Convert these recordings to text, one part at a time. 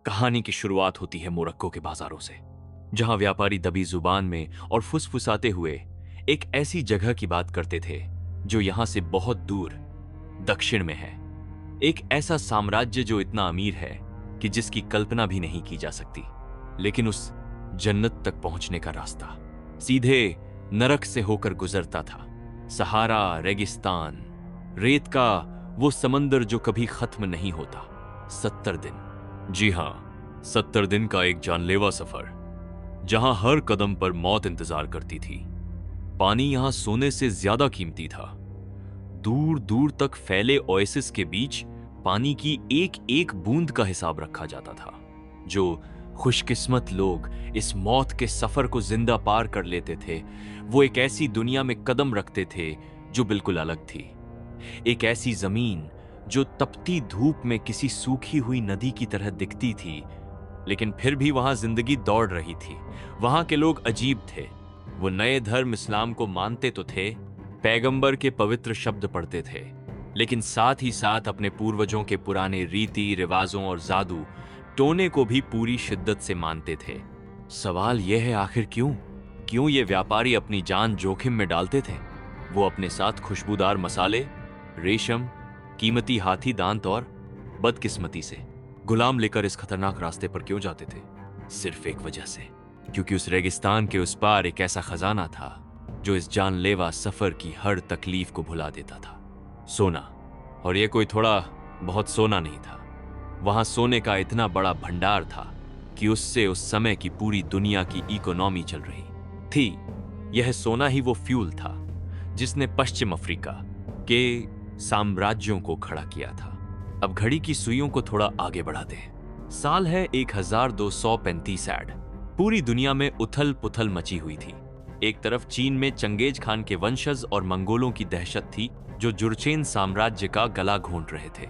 कहानी की शुरुआत होती है मोरक्को के बाजारों से, जहां व्यापारी दबी जुबान में और फुसफुसाते हुए एक ऐसी जगह की बात करते थे जो यहां से बहुत दूर दक्षिण में है। एक ऐसा साम्राज्य जो इतना अमीर है कि जिसकी कल्पना भी नहीं की जा सकती। लेकिन उस जन्नत तक पहुंचने का रास्ता सीधे नरक से होकर गुजरता था। सहारा, रेगिस्तान, रेत का वो समंदर जो कभी खत्म नहीं होता। 70 दिन, जी हां, 70 दिन का एक जानलेवा सफर, जहां हर कदम पर मौत इंतजार करती थी। पानी यहां सोने से ज्यादा कीमती था। दूर दूर तक फैले ओएसिस के बीच पानी की एक एक बूंद का हिसाब रखा जाता था। जो खुशकिस्मत लोग इस मौत के सफर को जिंदा पार कर लेते थे, वो एक ऐसी दुनिया में कदम रखते थे जो बिल्कुल अलग थी। एक ऐसी जमीन जो तपती धूप में किसी सूखी हुई नदी की तरह दिखती थी, लेकिन फिर भी वहां जिंदगी दौड़ रही थी। वहां के लोग अजीब थे। वो नए धर्म इस्लाम को मानते तो थे, पैगंबर के पवित्र शब्द पढ़ते थे, लेकिन साथ ही साथ अपने पूर्वजों के पुराने रीति रिवाजों और जादू टोने को भी पूरी शिद्दत से मानते थे। सवाल यह है, आखिर क्यों क्यों ये व्यापारी अपनी जान जोखिम में डालते थे? वो अपने साथ खुशबूदार मसाले, रेशम, कीमती हाथी दांत और बदकिस्मती से गुलाम लेकर इस खतरनाक रास्ते पर क्यों जाते थे? सिर्फ एक वजह से, क्योंकि उस रेगिस्तान के उस पार एक ऐसा खजाना था जो इस जानलेवा सफर की हर तकलीफ को भुला देता था। सोना। और ये कोई थोड़ा बहुत सोना नहीं था। वहां सोने का इतना बड़ा भंडार था कि उससे उस समय की पूरी दुनिया की इकोनॉमी चल रही थी। यह सोना ही वो फ्यूल था जिसने पश्चिम अफ्रीका के साम्राज्यों को खड़ा किया था। अब घड़ी की सुइयों को थोड़ा आगे बढ़ाते हैं। साल है 1235 ऐड। पूरी दुनिया में उथल पुथल मची हुई थी। एक तरफ चीन में चंगेज खान के वंशज और मंगोलों की दहशत थी जो जुरचेन साम्राज्य का गला घोंट रहे थे।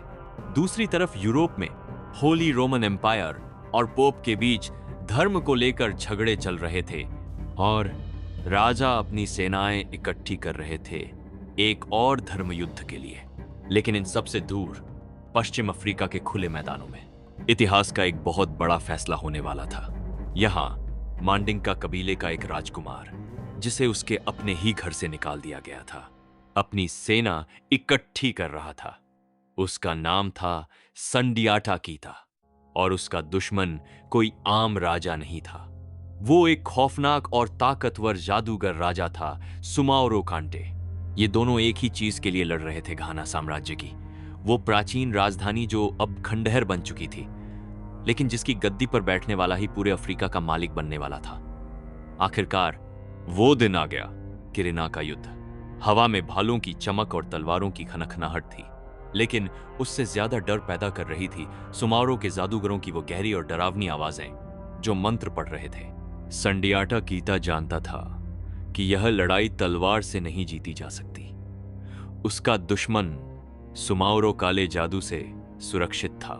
दूसरी तरफ यूरोप में होली रोमन एम्पायर और पोप के बीच धर्म को लेकर झगड़े चल रहे थे और राजा अपनी सेनाएं इकट्ठी कर रहे थे एक और धर्म युद्ध के लिए। लेकिन इन सबसे दूर पश्चिम अफ्रीका के खुले मैदानों में इतिहास का एक बहुत बड़ा फैसला होने वाला था। यहां मांडिंका कबीले का एक राजकुमार, जिसे उसके अपने ही घर से निकाल दिया गया था, अपनी सेना इकट्ठी कर रहा था। उसका नाम था संडियाटा कीता और उसका दुश्मन कोई आम राजा नहीं था। वो एक खौफनाक और ताकतवर जादूगर राजा था, सुमाओरो कांटे। ये दोनों एक ही चीज के लिए लड़ रहे थे, घाना साम्राज्य की वो प्राचीन राजधानी जो अब खंडहर बन चुकी थी, लेकिन जिसकी गद्दी पर बैठने वाला ही पूरे अफ्रीका का मालिक बनने वाला था। आखिरकार वो दिन आ गया, किरिना का युद्ध। हवा में भालों की चमक और तलवारों की खनखनाहट थी, लेकिन उससे ज्यादा डर पैदा कर रही थी सुमारो के जादूगरों की वो गहरी और डरावनी आवाजें जो मंत्र पढ़ रहे थे। संडियाटा कीता जानता था कि यह लड़ाई तलवार से नहीं जीती जा सकती। उसका दुश्मन सुमारो काले जादू से सुरक्षित था।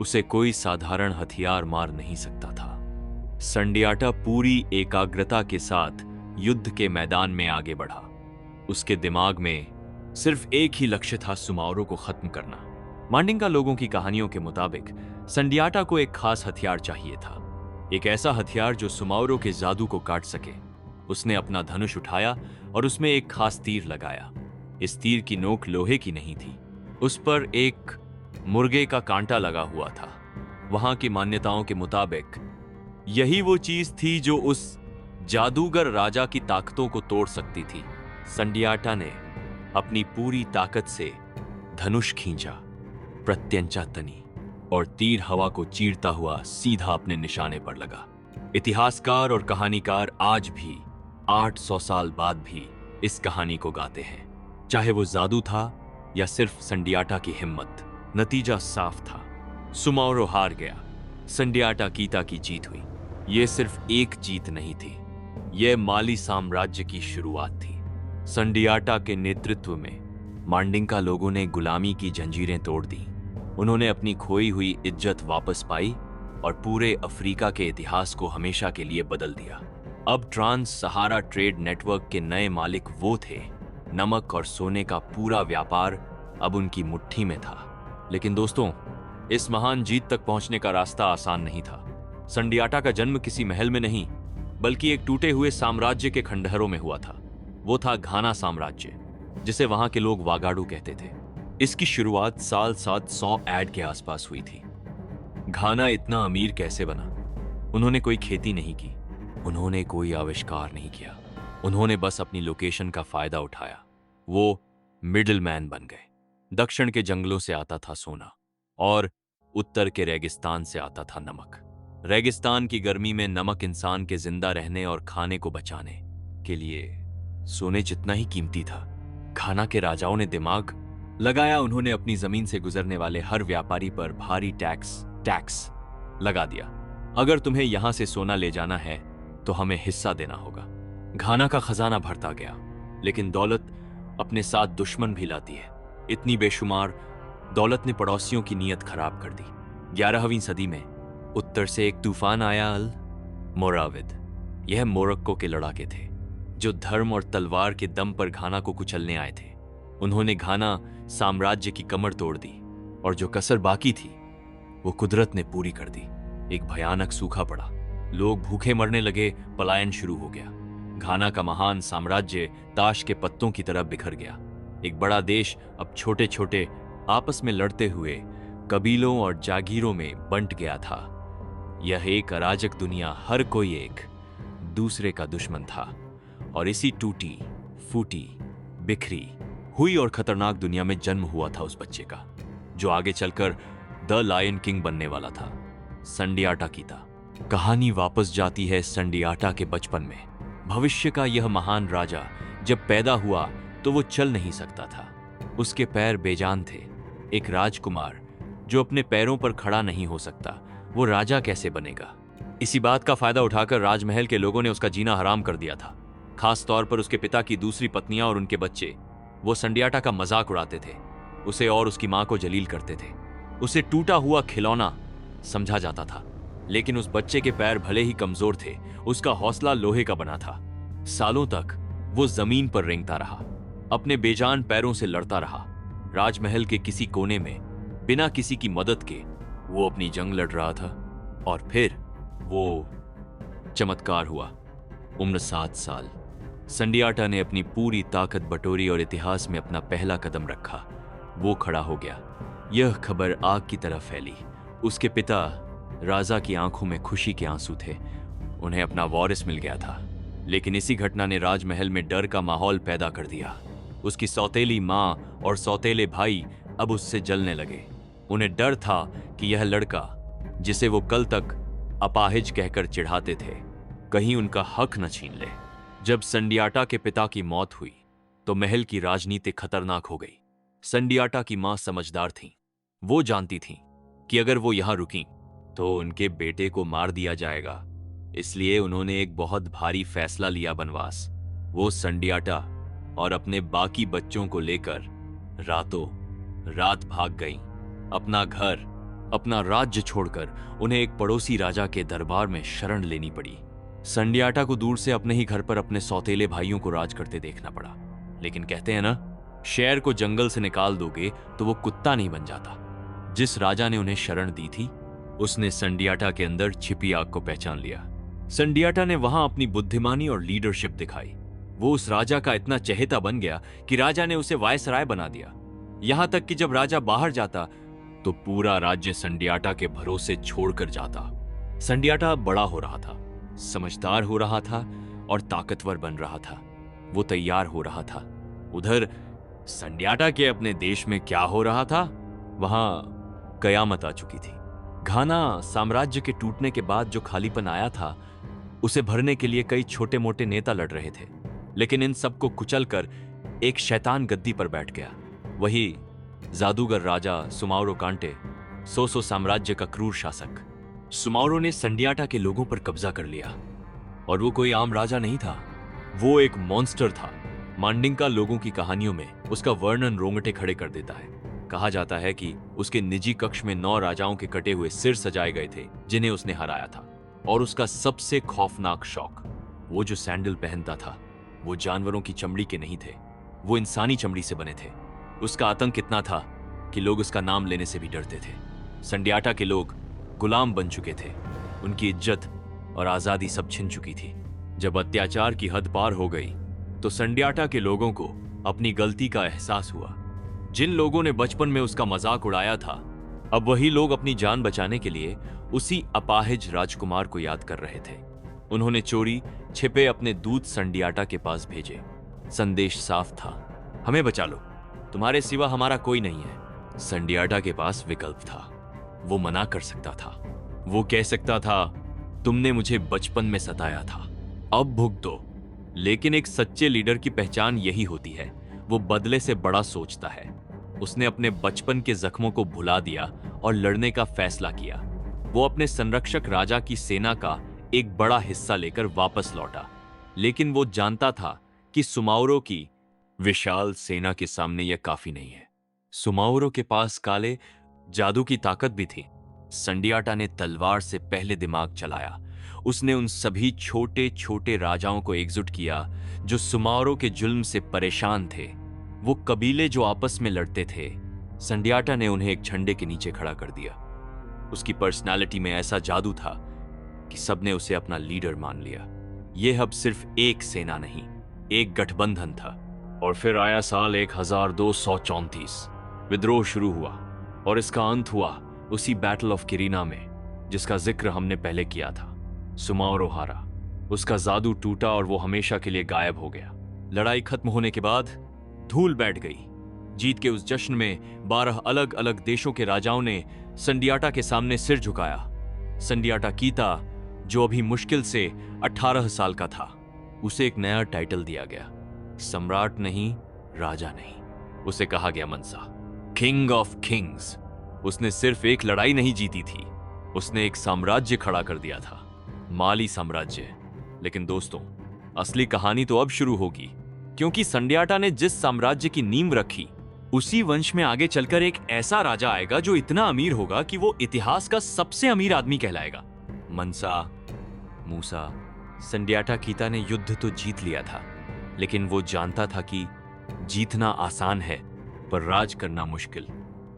उसे कोई साधारण हथियार मार नहीं सकता था। संडियाटा पूरी एकाग्रता के साथ युद्ध के मैदान में आगे बढ़ा। उसके दिमाग में सिर्फ एक ही लक्ष्य था, सुमारो को खत्म करना। मांडिंका लोगों की कहानियों के मुताबिक संडियाटा को एक खास हथियार चाहिए था, एक ऐसा हथियार जो सुमारो के जादू को काट सके। उसने अपना धनुष उठाया और उसमें एक खास तीर लगाया। इस तीर की नोक लोहे की नहीं थी, उस पर एक मुर्गे का कांटा लगा हुआ था। वहां की मान्यताओं के मुताबिक यही वो चीज थी जो उस जादूगर राजा की ताकतों को तोड़ सकती थी। संडियाटा ने अपनी पूरी ताकत से धनुष खींचा, प्रत्यंचा तनी और तीर हवा को चीरता हुआ सीधा अपने निशाने पर लगा। इतिहासकार और कहानीकार आज भी 800 साल बाद भी इस कहानी को गाते हैं, चाहे वो जादू था या सिर्फ संडियाटा की हिम्मत। नतीजा साफ था, सुमारो हार गया, संडियाटा कीता की जीत हुई। यह सिर्फ एक जीत नहीं थी, यह माली साम्राज्य की शुरुआत थी। संडियाटा के नेतृत्व में मांडिंका लोगों ने गुलामी की जंजीरें तोड़ दी। उन्होंने अपनी खोई हुई इज्जत वापस पाई और पूरे अफ्रीका के इतिहास को हमेशा के लिए बदल दिया। अब ट्रांस सहारा ट्रेड नेटवर्क के नए मालिक वो थे। नमक और सोने का पूरा व्यापार अब उनकी मुट्ठी में था। लेकिन दोस्तों, इस महान जीत तक पहुंचने का रास्ता आसान नहीं था। संडियाटा का जन्म किसी महल में नहीं, बल्कि एक टूटे हुए साम्राज्य के खंडहरों में हुआ था। वो था घाना साम्राज्य, जिसे वहां के लोग वागाडू कहते थे। इसकी शुरुआत साल 700 ऐड के आसपास हुई थी। घाना इतना अमीर कैसे बना? उन्होंने कोई खेती नहीं की, उन्होंने कोई आविष्कार नहीं किया, उन्होंने बस अपनी लोकेशन का फायदा उठाया। वो मिडिल मैन बन गए। दक्षिण के जंगलों से आता था सोना और उत्तर के रेगिस्तान से आता था नमक। रेगिस्तान की गर्मी में नमक इंसान के जिंदा रहने और खाने को बचाने के लिए सोने जितना ही कीमती था। घाना के राजाओं ने दिमाग लगाया। उन्होंने अपनी जमीन से गुजरने वाले हर व्यापारी पर भारी टैक्स लगा दिया। अगर तुम्हें यहां से सोना ले जाना है तो हमें हिस्सा देना होगा। घाना का खजाना भरता गया, लेकिन दौलत अपने साथ दुश्मन भी लाती है। इतनी बेशुमार दौलत ने पड़ोसियों की नीयत खराब कर दी। 11वीं सदी में उत्तर से एक तूफान आया, अल मोराविद। यह मोरक्को के लड़ाके थे, जो धर्म और तलवार के दम पर घाना को कुचलने आए थे। उन्होंने घाना साम्राज्य की कमर तोड़ दी, और जो कसर बाकी थी वो कुदरत ने पूरी कर दी। एक भयानक सूखा पड़ा, लोग भूखे मरने लगे, पलायन शुरू हो गया। घाना का महान साम्राज्य ताश के पत्तों की तरह बिखर गया। एक बड़ा देश अब छोटे छोटे आपस में लड़ते हुए कबीलों और जागीरों में बंट गया था। यह एक अराजक दुनिया, हर कोई एक दूसरे का दुश्मन था। और इसी टूटी फूटी बिखरी हुई और खतरनाक दुनिया में जन्म हुआ था उस बच्चे का, जो आगे चलकर द लायन किंग बनने वाला था। संडियाटा की था। कहानी वापस जाती है संडियाटा के बचपन में। भविष्य का यह महान राजा जब पैदा हुआ तो वो चल नहीं सकता था। उसके पैर बेजान थे। एक राजकुमार जो अपने पैरों पर खड़ा नहीं हो सकता, वो राजा कैसे बनेगा? इसी बात का फायदा उठाकर राजमहल के लोगों ने उसका जीना हराम कर दिया था। खास तौर पर उसके पिता की दूसरी पत्नियां और उनके बच्चे। वो संडियाटा का मजाक उड़ाते थे, उसे और उसकी मां को जलील करते थे। उसे टूटा हुआ खिलौना समझा जाता था, लेकिन उस बच्चे के पैर भले ही कमजोर थे, उसका हौसला लोहे का बना था। सालों तक वो जमीन पर रेंगता रहा, अपने बेजान पैरों से लड़ता रहा। राजमहल के किसी कोने में बिना किसी की मदद के वो अपनी जंग लड़ रहा था। और फिर वो चमत्कार हुआ। उम्र 7 साल। संडियाटा ने अपनी पूरी ताकत बटोरी और इतिहास में अपना पहला कदम रखा। वो खड़ा हो गया। यह खबर आग की तरह फैली। उसके पिता राजा की आंखों में खुशी के आंसू थे। उन्हें अपना वारिस मिल गया था। लेकिन इसी घटना ने राजमहल में डर का माहौल पैदा कर दिया। उसकी सौतेली मां और सौतेले भाई अब उससे जलने लगे। उन्हें डर था कि यह लड़का, जिसे वो कल तक अपाहिज कहकर चिढ़ाते थे, कहीं उनका हक न छीन ले। जब संडियाटा के पिता की मौत हुई तो महल की राजनीति खतरनाक हो गई। संडियाटा की मां समझदार थीं। वो जानती थीं कि अगर वो यहां रुकीं तो उनके बेटे को मार दिया जाएगा। इसलिए उन्होंने एक बहुत भारी फैसला लिया, बनवास। वो संडियाटा और अपने बाकी बच्चों को लेकर रातों रात भाग गईं। अपना घर, अपना राज्य छोड़कर उन्हें एक पड़ोसी राजा के दरबार में शरण लेनी पड़ी। संडियाटा को दूर से अपने ही घर पर अपने सौतेले भाइयों को राज करते देखना पड़ा। लेकिन कहते हैं ना, शेर को जंगल से निकाल दोगे तो वो कुत्ता नहीं बन जाता। जिस राजा ने उन्हें शरण दी थी, उसने संडियाटा के अंदर छिपी आग को पहचान लिया। संडियाटा ने वहां अपनी बुद्धिमानी और लीडरशिप दिखाई। वो उस राजा का इतना चहेता बन गया कि राजा ने उसे वायसराय बना दिया। यहां तक कि जब राजा बाहर जाता तो पूरा राज्य संडियाटा के भरोसे छोड़कर जाता। संडियाटा बड़ा हो रहा था, समझदार हो रहा था और ताकतवर बन रहा था। वो तैयार हो रहा था। उधर संडियाटा के अपने देश में क्या हो रहा था, वहां कयामत आ चुकी थी। घाना साम्राज्य के टूटने के बाद जो खालीपन आया था, उसे भरने के लिए कई छोटे मोटे नेता लड़ रहे थे। लेकिन इन सबको कुचलकर एक शैतान गद्दी पर बैठ गया। वही जादूगर राजा सुमाउरो कांटे, सोसो साम्राज्य का क्रूर शासक। सुमाउरो ने संडियाटा के लोगों पर कब्जा कर लिया, और वो कोई आम राजा नहीं था, वो एक मॉन्स्टर था। मांडिंका लोगों की कहानियों में उसका वर्णन रोंगटे खड़े कर देता है। कहा जाता है कि उसके निजी कक्ष में 9 राजाओं के कटे हुए सिर सजाए गए थे, जिन्हें उसने हराया था। और उसका सबसे खौफनाक शौक, वो जो सैंडल पहनता था, वो जानवरों की चमड़ी के नहीं थे, वो इंसानी चमड़ी से बने थे। उसका आतंक इतना था कि लोग उसका नाम लेने से भी डरते थे। संडियाटा के लोग गुलाम बन चुके थे। उनकी इज्जत और आजादी सब छिन चुकी थी। जब अत्याचार की हद पार हो गई तो संडियाटा के लोगों को अपनी गलती का एहसास हुआ। जिन लोगों ने बचपन में उसका मजाक उड़ाया था, अब वही लोग अपनी जान बचाने के लिए उसी अपाहिज राजकुमार को याद कर रहे थे। उन्होंने चोरी छिपे अपने दूत संडियाटा के पास भेजे। संदेश साफ था, हमें बचा लो, तुम्हारे सिवा हमारा कोई नहीं है। संडियाटा के पास विकल्प था। वो मना कर सकता था। वो कह सकता था, तुमने मुझे बचपन में सताया था, अब भुगतो। लेकिन एक सच्चे लीडर की पहचान यही होती है, वो बदले से बड़ा सोचता है। उसने अपने बचपन के जख्मों को भुला दिया और लड़ने का फैसला किया। वो अपने संरक्षक राजा की सेना का एक बड़ा हिस्सा लेकर वापस लौटा, लेकिन वो जानता था कि सुमाउरो की विशाल सेना के सामने यह काफी नहीं है। सुमाउरो के पास काले जादू की ताकत भी थी। संडियाटा ने तलवार से पहले दिमाग चलाया। उसने उन सभी छोटे छोटे राजाओं को एकजुट किया जो सुमाउरो के जुल्म से परेशान थे। वो कबीले जो आपस में लड़ते थे, संडियाटा ने उन्हें एक झंडे के नीचे खड़ा कर दिया। उसकी पर्सनालिटी में ऐसा जादू था कि सबने उसे अपना लीडर मान लिया। यह अब सिर्फ एक सेना नहीं, एक गठबंधन था। और फिर आया साल 1234। विद्रोह शुरू हुआ और इसका अंत हुआ उसी बैटल ऑफ किरीना में जिसका जिक्र हमने पहले किया था। सुमाउरो हारा, उसका जादू टूटा और वो हमेशा के लिए गायब हो गया। लड़ाई खत्म होने के बाद धूल बैठ गई। जीत के उस जश्न में 12 अलग अलग देशों के राजाओं ने संडियाटा के सामने सिर झुकाया। संडियाटा कीता, जो अभी मुश्किल से 18 साल का था, उसे एक नया टाइटल दिया गया। सम्राट नहीं, राजा नहीं, उसे कहा गया मनसा, किंग ऑफ किंग्स। उसने सिर्फ एक लड़ाई नहीं जीती थी, उसने एक साम्राज्य खड़ा कर दिया था, माली साम्राज्य। लेकिन दोस्तों, असली कहानी तो अब शुरू होगी, क्योंकि संडियाटा ने जिस साम्राज्य की नींव रखी, उसी वंश में आगे चलकर एक ऐसा राजा आएगा जो इतना अमीर होगा कि वो इतिहास का सबसे अमीर आदमी कहलाएगा। मनसा, मूसा, संडियाटा कीता ने युद्ध तो जीत लिया था, लेकिन वो जानता था कि जीतना आसान है पर राज करना मुश्किल।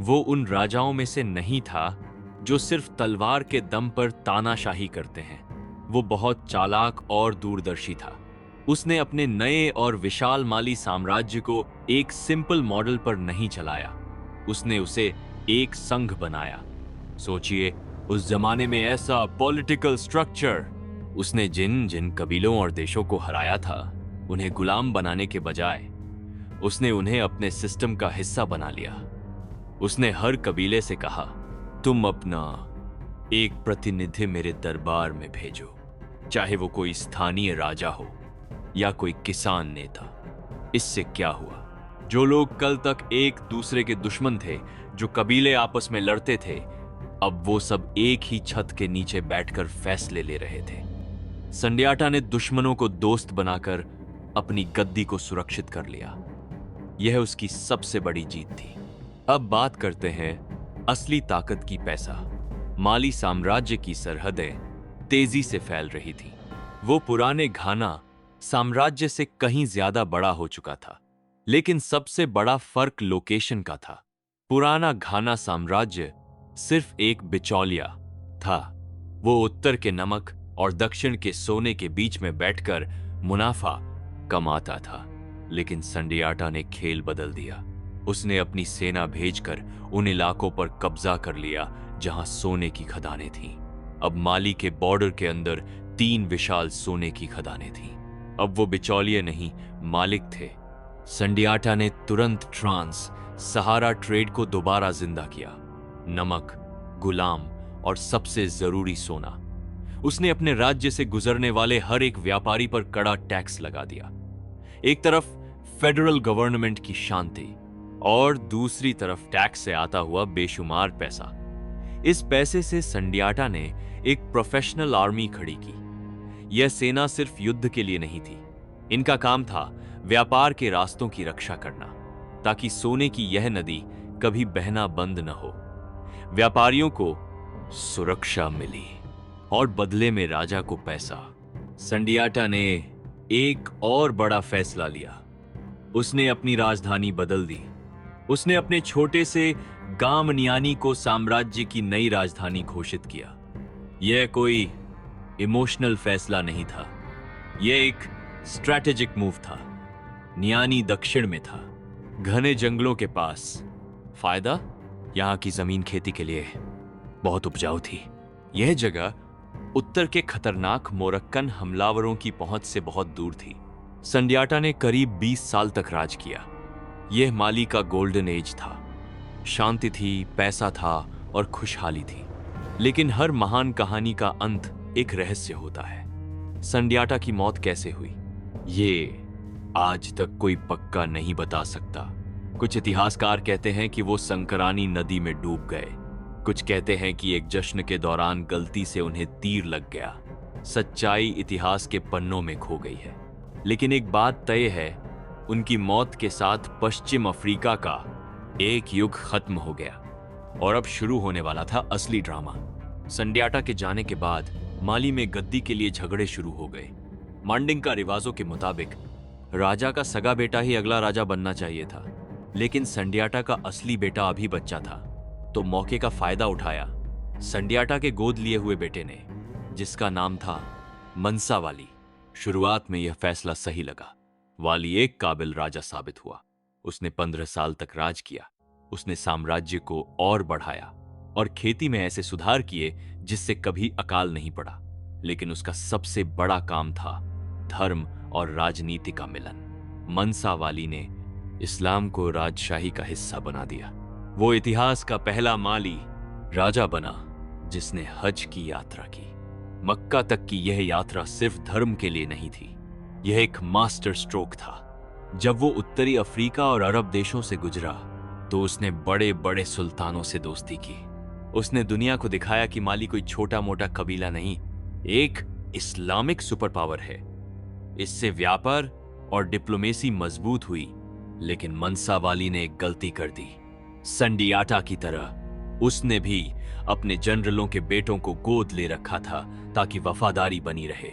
वो उन राजाओं में से नहीं था जो सिर्फ तलवार के दम पर तानाशाही करते हैं। वो बहुत चालाक और दूरदर्शी था। उसने अपने नए और विशाल माली साम्राज्य को एक सिंपल मॉडल पर नहीं चलाया, उसने उसे एक संघ बनाया। सोचिए, उस जमाने में ऐसा पॉलिटिकल स्ट्रक्चर। उसने जिन जिन कबीलों और देशों को हराया था, उन्हें गुलाम बनाने के बजाय उसने उन्हें अपने सिस्टम का हिस्सा बना लिया। उसने हर कबीले से कहा, तुम अपना एक प्रतिनिधि मेरे दरबार में भेजो, चाहे वो कोई स्थानीय राजा हो या कोई किसान नेता। इससे क्या हुआ? जो लोग कल तक एक दूसरे के दुश्मन थे, जो कबीले आपस में लड़ते थे, अब वो सब एक ही छत के नीचे बैठकर फैसले ले रहे थे। संडियाटा ने दुश्मनों को दोस्त बनाकर अपनी गद्दी को सुरक्षित कर लिया। यह उसकी सबसे बड़ी जीत थी। अब बात करते हैं असली ताकत की। पैसा। माली साम्राज्य की सरहदें तेजी से फैल रही थी। वो पुराने घाना साम्राज्य से कहीं ज्यादा बड़ा हो चुका था, लेकिन सबसे बड़ा फर्क लोकेशन का था। पुराना घाना साम्राज्य सिर्फ एक बिचौलिया था। वो उत्तर के नमक और दक्षिण के सोने के बीच में बैठकर मुनाफा कमाता था। लेकिन संडियाटा ने खेल बदल दिया। उसने अपनी सेना भेजकर उन इलाकों पर कब्जा कर लिया जहां सोने की खदानें थीं। अब माली के बॉर्डर के अंदर 3 विशाल सोने की खदानें थीं। अब वो बिचौलिए नहीं, मालिक थे। संडियाटा ने तुरंत ट्रांस सहारा ट्रेड को दोबारा जिंदा किया। नमक, गुलाम और सबसे जरूरी सोना। उसने अपने राज्य से गुजरने वाले हर एक व्यापारी पर कड़ा टैक्स लगा दिया। एक तरफ फेडरल गवर्नमेंट की शांति और दूसरी तरफ टैक्स से आता हुआ बेशुमार पैसा। इस पैसे से संडियाटा ने एक प्रोफेशनल आर्मी खड़ी की। यह सेना सिर्फ युद्ध के लिए नहीं थी। इनका काम था व्यापार के रास्तों की रक्षा करना, ताकि सोने की यह नदी कभी बहना बंद न हो। व्यापारियों को सुरक्षा मिली और बदले में राजा को पैसा। संडियाटा ने एक और बड़ा फैसला लिया। उसने अपनी राजधानी बदल दी। उसने अपने छोटे से गामनियानी को साम्राज्य की नई राजधानी घोषित किया। यह कोई इमोशनल फैसला नहीं था, यह एक स्ट्रैटेजिक मूव था। नियानी दक्षिण में था, घने जंगलों के पास। फायदा, यहां की जमीन खेती के लिए बहुत उपजाऊ थी। यह जगह उत्तर के खतरनाक मोरक्कन हमलावरों की पहुंच से बहुत दूर थी। संडियाटा ने करीब 20 साल तक राज किया। यह माली का गोल्डन एज था। शांति थी, पैसा था और खुशहाली थी। लेकिन हर महान कहानी का अंत एक रहस्य होता है। संडियाटा की मौत कैसे हुई, ये आज तक कोई पक्का नहीं बता सकता। कुछ इतिहासकार कहते हैं कि वो संकरानी नदी में डूब गए। कुछ कहते हैं कि एक जश्न के दौरान गलती से उन्हें तीर लग गया। सच्चाई इतिहास के पन्नों में खो गई है। लेकिन एक बात तय है, उनकी मौत के साथ पश्चिम अफ्रीका का एक युग खत्म हो गया और अब शुरू होने वाला था असली ड्रामा। संडियाटा के जाने के बाद माली में गद्दी के लिए झगड़े शुरू हो गए। मांडिंका रिवाजों के मुताबिक राजा का सगा बेटा ही अगला राजा बनना चाहिए था, लेकिन संडियाटा का असली बेटा अभी बच्चा था, तो मौके का फायदा उठाया संडियाटा के गोद लिए हुए बेटे ने, जिसका नाम था मनसा वाली। शुरुआत में यह फैसला सही लगा। वाली एक काबिल राजा साबित हुआ। उसने 15 साल तक राज किया। उसने साम्राज्य को और बढ़ाया और खेती में ऐसे सुधार किए जिससे कभी अकाल नहीं पड़ा। लेकिन उसका सबसे बड़ा काम था धर्म और राजनीति का मिलन। मनसा वाली ने इस्लाम को राजशाही का हिस्सा बना दिया। वो इतिहास का पहला माली राजा बना जिसने हज की यात्रा की। मक्का तक की यह यात्रा सिर्फ धर्म के लिए नहीं थी, यह एक मास्टर स्ट्रोक था। जब वो उत्तरी अफ्रीका और अरब देशों से गुजरा तो उसने बड़े बड़े सुल्तानों से दोस्ती की। उसने दुनिया को दिखाया कि माली कोई छोटा मोटा कबीला नहीं, एक इस्लामिक सुपर पावर है। इससे व्यापार और डिप्लोमेसी मजबूत हुई। लेकिन मनसा वाली ने एक गलती कर दी। संडियाटा की तरह उसने भी अपने जनरलों के बेटों को गोद ले रखा था ताकि वफादारी बनी रहे।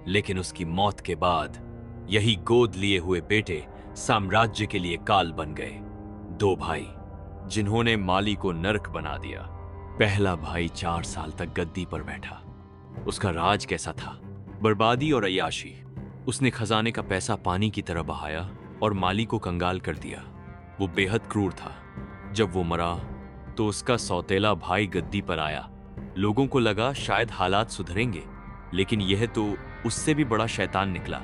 लेकिन उसकी मौत के बाद यही गोद लिए हुए बेटे साम्राज्य के लिए काल बन गए। 2 भाई जिन्होंने माली को नर्क बना दिया। पहला भाई 4 साल तक गद्दी पर बैठा। उसका राज कैसा था? बर्बादी और अय्याशी। उसने खजाने का पैसा पानी की तरह बहाया और माली को कंगाल कर दिया। वो बेहद क्रूर था। जब वो मरा तो उसका सौतेला भाई गद्दी पर आया। लोगों को लगा शायद हालात सुधरेंगे, लेकिन यह तो उससे भी बड़ा शैतान निकला।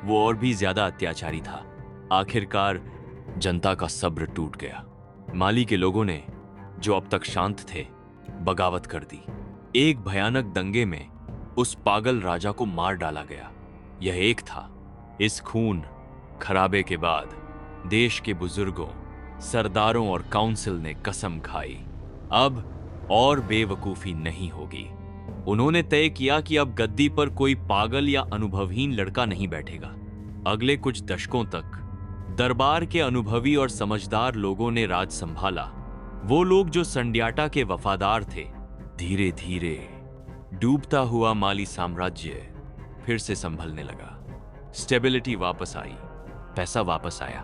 वो और भी ज्यादा अत्याचारी था। आखिरकार जनता का सब्र टूट गया। माली के लोगों ने, जो अब तक शांत थे, बगावत कर दी। एक भयानक दंगे में उस पागल राजा को मार डाला गया। यह एक था। इस खून खराबे के बाद देश के बुजुर्गों, सरदारों और काउंसिल ने कसम खाई, अब और बेवकूफी नहीं होगी। उन्होंने तय किया कि अब गद्दी पर कोई पागल या अनुभवहीन लड़का नहीं बैठेगा। अगले कुछ दशकों तक दरबार के अनुभवी और समझदार लोगों ने राज संभाला। वो लोग जो संडियाटा के वफादार थे। धीरे धीरे डूबता हुआ माली साम्राज्य फिर से संभलने लगा। स्टेबिलिटी वापस आई, पैसा वापस आया।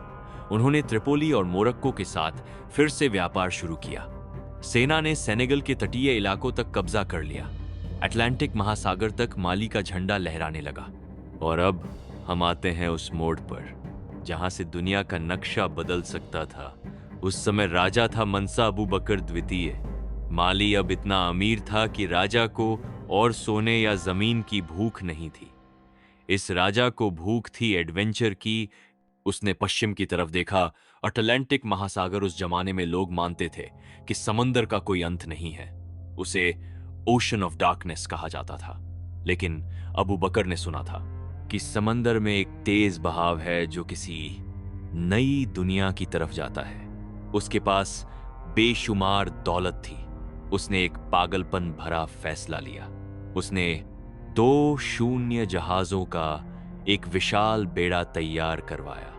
उन्होंने त्रिपोली और मोरक्को के साथ फिर से व्यापार शुरू किया। सेना ने सेनेगल के तटीय इलाकों तक कब्जा कर लिया। अटलांटिक महासागर तक माली का झंडा लहराने लगा। और अब हम आते हैं उस मोड़ पर जहां से दुनिया का नक्शा बदल सकता था। उस समय राजा था मनसा अबू बकर द्वितीय। माली अब इतना अमीर था कि राजा को और सोने या जमीन की भूख नहीं थी। इस राजा को भूख थी एडवेंचर की। उसने पश्चिम की तरफ देखा। अटलांटिक महासागर, उस जमाने में लोग मानते थे कि समंदर का कोई अंत नहीं है। उसे ओशन ऑफ डार्कनेस कहा जाता था। लेकिन अबू बकर ने सुना था कि समंदर में एक तेज बहाव है जो किसी नई दुनिया की तरफ जाता है। उसके पास बेशुमार दौलत थी। उसने एक पागलपन भरा फैसला लिया। उसने 2 शून्य जहाजों का एक विशाल बेड़ा तैयार करवाया।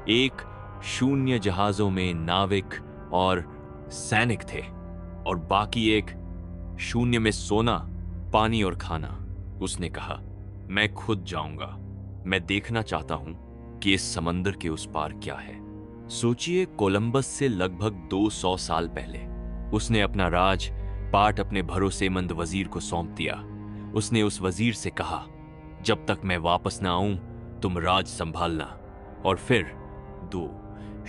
एक शून्य जहाजों में नाविक और सैनिक थे और बाकी एक शून्य में सोना, पानी और खाना। उसने कहा, मैं खुद जाऊंगा। मैं देखना चाहता हूं कि इस समंदर के उस पार क्या है। सोचिए, कोलंबस से लगभग 200 साल पहले उसने अपना राज पाट अपने भरोसेमंद वजीर को सौंप दिया। उसने उस वजीर से कहा, जब तक मैं वापस ना आऊं तुम राज संभालना। और फिर 2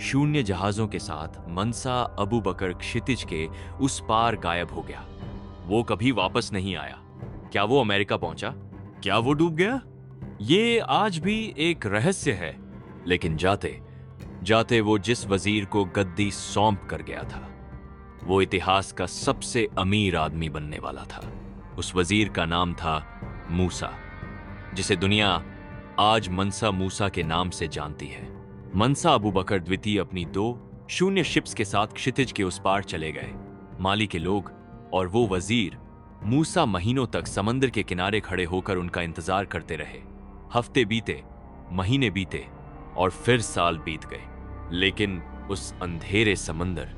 शून्य जहाजों के साथ मनसा अबू बकर क्षितिज के उस पार गायब हो गया। वो कभी वापस नहीं आया। क्या वो अमेरिका पहुंचा? क्या वो डूब गया? ये आज भी एक रहस्य है। लेकिन जाते जाते वो जिस वजीर को गद्दी सौंप कर गया था, वो इतिहास का सबसे अमीर आदमी बनने वाला था। उस वजीर का नाम था मूसा, जिसे दुनिया आज मनसा मूसा के नाम से जानती है। मनसा अबू बकर द्वितीय अपनी 2 शून्य शिप्स के साथ क्षितिज के उस पार चले गए। माली के लोग और वो वजीर मूसा महीनों तक समंदर के किनारे खड़े होकर उनका इंतजार करते रहे। हफ्ते बीते, महीने बीते और फिर साल बीत गए, लेकिन उस अंधेरे समंदर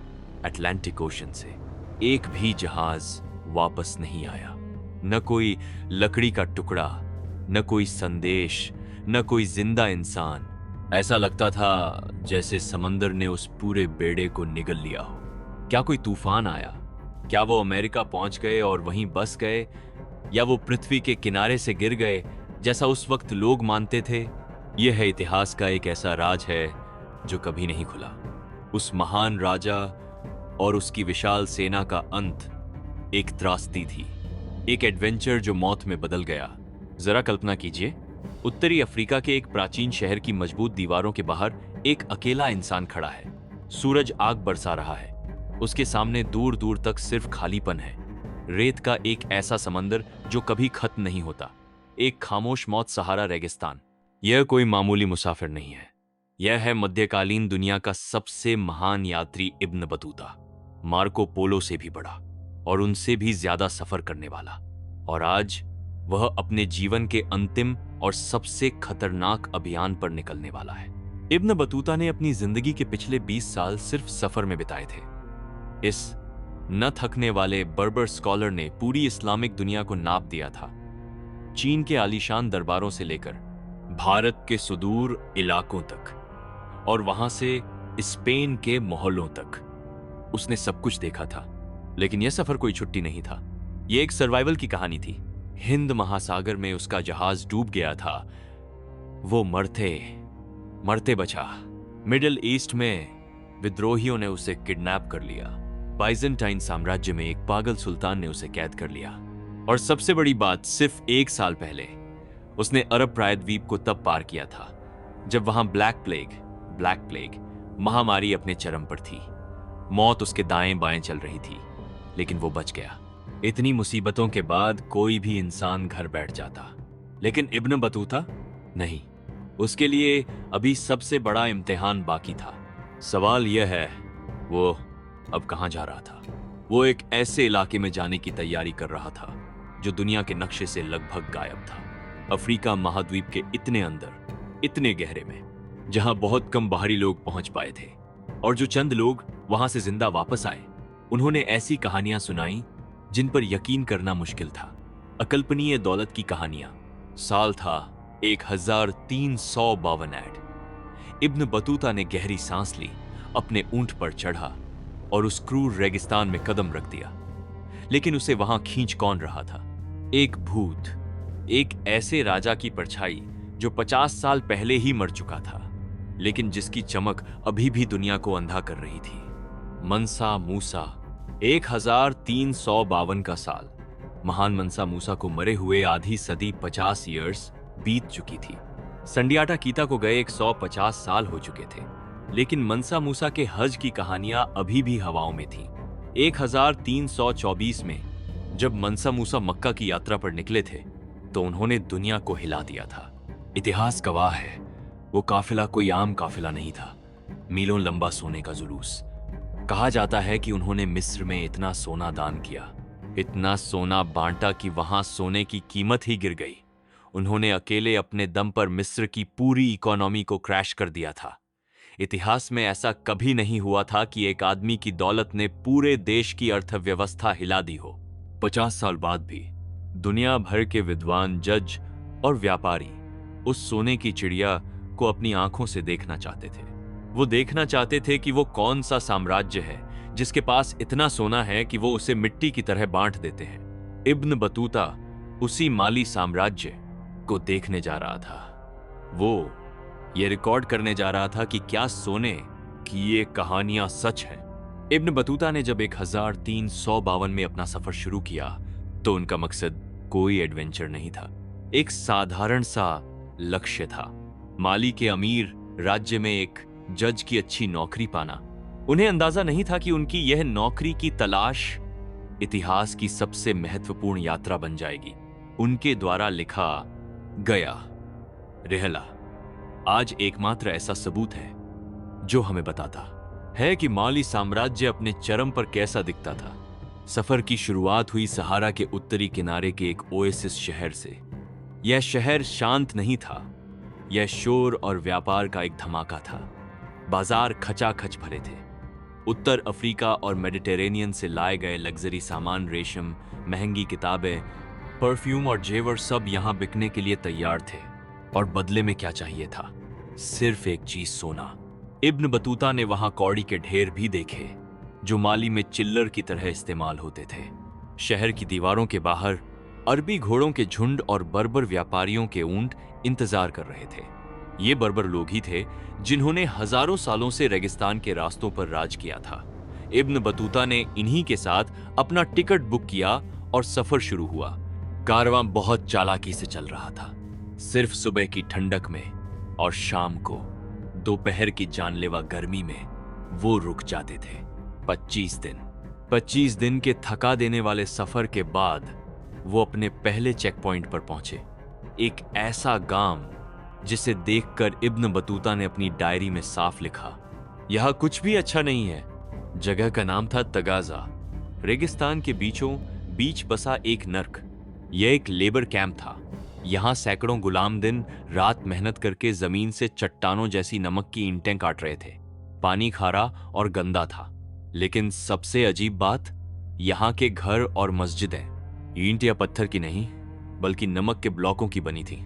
अटलांटिक ओशन से एक भी जहाज वापस नहीं आया। न कोई लकड़ी का टुकड़ा, न कोई संदेश, न कोई जिंदा इंसान। ऐसा लगता था जैसे समंदर ने उस पूरे बेड़े को निगल लिया हो। क्या कोई तूफान आया? क्या वो अमेरिका पहुंच गए और वहीं बस गए, या वो पृथ्वी के किनारे से गिर गए जैसा उस वक्त लोग मानते थे? यह है इतिहास का एक ऐसा राज है जो कभी नहीं खुला। उस महान राजा और उसकी विशाल सेना का अंत एक त्रासदी थी, एक एडवेंचर जो मौत में बदल गया। जरा कल्पना कीजिए, उत्तरी अफ्रीका के एक प्राचीन शहर की मजबूत दीवारों के बाहर एक अकेला इंसान खड़ा है। सूरज आग बरसा रहा है। उसके सामने दूर दूर तक सिर्फ खालीपन है। रेत का एक ऐसा समंदर जो कभी खत्म नहीं होता, एक खामोश मौत सहारा रेगिस्तान। यह कोई मामूली मुसाफिर नहीं है। यह है मध्यकालीन दुनिया का सबसे महान यात्री इब्न बतूता, मार्को पोलो से भी बड़ा और उनसे भी ज्यादा सफर करने वाला। और आज वह अपने जीवन के अंतिम और सबसे खतरनाक अभियान पर निकलने वाला है। इब्न बतूता ने अपनी जिंदगी के पिछले 20 साल सिर्फ सफर में बिताए थे। इस न थकने वाले बर्बर स्कॉलर ने पूरी इस्लामिक दुनिया को नाप दिया था, चीन के आलीशान दरबारों से लेकर भारत के सुदूर इलाकों तक और वहां से स्पेन के मोहल्लों तक। उसने सब कुछ देखा था। लेकिन यह सफर कोई छुट्टी नहीं था। यह एक सर्वाइवल की कहानी थी। हिंद महासागर में उसका जहाज डूब गया था। वो मरते मरते बचा। मिडिल ईस्ट में विद्रोहियों ने उसे किडनैप कर लिया। बाइजेंटाइन साम्राज्य में एक पागल सुल्तान ने उसे कैद कर लिया। और सबसे बड़ी बात, सिर्फ 1 साल पहले उसने अरब प्रायद्वीप को तब पार किया था जब वहां ब्लैक प्लेग महामारी अपने चरम पर थी। मौत उसके दाएं बाएं चल रही थी, लेकिन वो बच गया। इतनी मुसीबतों के बाद कोई भी इंसान घर बैठ जाता, लेकिन इब्न बतूता नहीं। उसके लिए अभी सबसे बड़ा इम्तिहान बाकी था। सवाल यह है, वो अब कहां जा रहा था? वो एक ऐसे इलाके में जाने की तैयारी कर रहा था जो दुनिया के नक्शे से लगभग गायब था। अफ्रीका महाद्वीप के इतने अंदर, इतने गहरे में, जहां बहुत कम बाहरी लोग पहुंच पाए थे। और जो चंद लोग वहां से जिंदा वापस आए, उन्होंने ऐसी कहानियां सुनाई जिन पर यकीन करना मुश्किल था। अकल्पनीय दौलत की कहानियां। साल था 1352 ऐड। इब्न बतूता ने गहरी सांस ली, अपने ऊंट पर चढ़ा और उस क्रूर रेगिस्तान में कदम रख दिया। लेकिन उसे वहां खींच कौन रहा था? एक भूत, एक ऐसे राजा की परछाई जो 50 साल पहले ही मर चुका था, लेकिन जिसकी चमक अभी भी दुनिया को अंधा कर रही थी। मनसा मूसा। 1352 का साल। महान मनसा मूसा को मरे हुए आधी सदी 50 ईयर्स बीत चुकी थी। संडियाटा कीता को गए 150 साल हो चुके थे, लेकिन मनसा मूसा के हज की कहानियां अभी भी हवाओं में थी। 1324 में जब मनसा मूसा मक्का की यात्रा पर निकले थे, तो उन्होंने दुनिया को हिला दिया था। इतिहास गवाह है, वो काफिला कोई आम काफिला नहीं था। मीलों लंबा सोने का जुलूस। कहा जाता है कि उन्होंने मिस्र में इतना सोना दान किया, इतना सोना बांटा कि वहां सोने की कीमत ही गिर गई। उन्होंने अकेले अपने दम पर मिस्र की पूरी इकोनॉमी को क्रैश कर दिया था। इतिहास में ऐसा कभी नहीं हुआ था कि एक आदमी की दौलत ने पूरे देश की अर्थव्यवस्था हिला दी हो। 50 साल बाद भी दुनिया भर के विद्वान, जज और व्यापारी उस सोने की चिड़िया को अपनी आंखों से देखना चाहते थे। वो देखना चाहते थे कि वो कौन सा साम्राज्य है जिसके पास इतना सोना है कि वो उसे मिट्टी की तरह बांट देते हैं। इब्न बतूता उसी माली साम्राज्य को देखने जा रहा था। वो ये रिकॉर्ड करने जा रहा था कि क्या सोने की ये कहानियां सच हैं। इब्न बतूता ने जब 1352 में अपना सफर शुरू किया तो उनका मकसद कोई एडवेंचर नहीं था, एक साधारण सा लक्ष्य था। माली के अमीर राज्य में एक जज की अच्छी नौकरी पाना। उन्हें अंदाजा नहीं था कि उनकी यह नौकरी की तलाश इतिहास की सबसे महत्वपूर्ण यात्रा बन जाएगी। उनके द्वारा लिखा गया रिहला आज एकमात्र ऐसा सबूत है जो हमें बताता है कि माली साम्राज्य अपने चरम पर कैसा दिखता था। सफर की शुरुआत हुई सहारा के उत्तरी किनारे के एक ओएसिस शहर से। यह शहर शांत नहीं था, यह शोर और व्यापार का एक धमाका था। बाजार खचाखच भरे थे। उत्तर अफ्रीका और मेडिटेरेनियन से लाए गए लग्जरी सामान, रेशम, महंगी किताबें, परफ्यूम और जेवर सब यहां बिकने के लिए तैयार थे। और बदले में क्या चाहिए था? सिर्फ एक चीज, सोना। इब्न बतूता ने वहां कौड़ी के ढेर भी देखे जो माली में चिल्लर की तरह इस्तेमाल होते थे। शहर की दीवारों के बाहर अरबी घोड़ों के झुंड और बर्बर व्यापारियों के ऊंट इंतजार कर रहे थे। ये बर्बर लोग ही थे जिन्होंने हजारों सालों से रेगिस्तान के रास्तों पर राज किया था। इब्न बतूता ने इन्हीं के साथ अपना टिकट बुक किया और सफर शुरू हुआ। कारवां बहुत चालाकी से चल रहा था। सिर्फ सुबह की ठंडक में और शाम को दोपहर की जानलेवा गर्मी में वो रुक जाते थे। 25 दिन के थका देने वाले सफर के बाद वो अपने पहले चेक पॉइंट पर पहुंचे। एक ऐसा गांव जिसे देखकर इब्न बतूता ने अपनी डायरी में साफ लिखा, यह कुछ भी अच्छा नहीं है। जगह का नाम था तगाजा। रेगिस्तान के बीचों बीच बसा एक नर्क। यह एक लेबर कैंप था। यहां सैकड़ों गुलाम दिन रात मेहनत करके जमीन से चट्टानों जैसी नमक की ईंटें काट रहे थे। पानी खारा और गंदा था, लेकिन सबसे अजीब बात, यहाँ के घर और मस्जिदें ईंट या पत्थर की नहीं बल्कि नमक के ब्लॉकों की बनी थी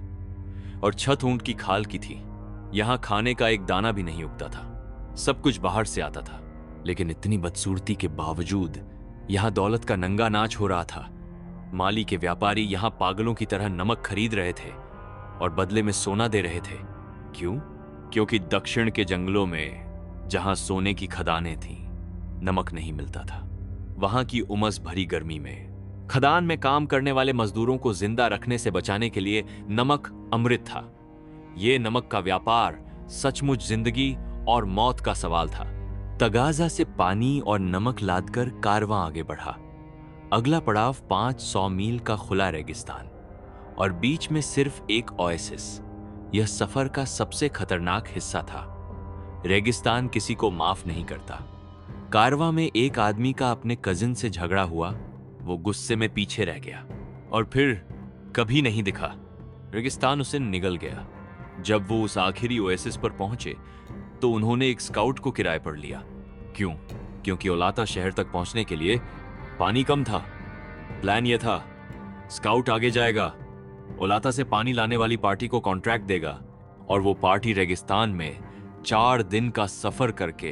और छत ऊंट की खाल की थी। यहाँ खाने का एक दाना भी नहीं उगता था, सब कुछ बाहर से आता था। लेकिन इतनी बदसूरती के बावजूद यहाँ दौलत का नंगा नाच हो रहा था। माली के व्यापारी यहाँ पागलों की तरह नमक खरीद रहे थे और बदले में सोना दे रहे थे। क्यों? क्योंकि दक्षिण के जंगलों में जहां सोने की खदानें थीं, नमक नहीं मिलता था। वहां की उमस भरी गर्मी में खदान में काम करने वाले मजदूरों को जिंदा रखने से बचाने के लिए नमक अमृत था। ये नमक का व्यापार सचमुच जिंदगी और मौत का सवाल था। तगाजा से पानी और नमक लादकर कारवां आगे बढ़ा। अगला पड़ाव 500 मील का खुला रेगिस्तान और बीच में सिर्फ एक ओएसिस। यह सफर का सबसे खतरनाक हिस्सा था। रेगिस्तान किसी को माफ नहीं करता। कारवां में एक आदमी का अपने कजिन से झगड़ा हुआ। वो गुस्से में पीछे रह गया और फिर कभी नहीं दिखा। रेगिस्तान उसे निगल गया। जब वो उस आखिरी ओएसिस पर पहुंचे तो उन्होंने एक स्काउट को किराए पर लिया। क्यों? क्योंकि ओलाता शहर तक पहुंचने के लिए पानी कम था। प्लान यह था, स्काउट आगे जाएगा, ओलाता से पानी लाने वाली पार्टी को कॉन्ट्रैक्ट देगा और वो पार्टी रेगिस्तान में 4 दिन का सफर करके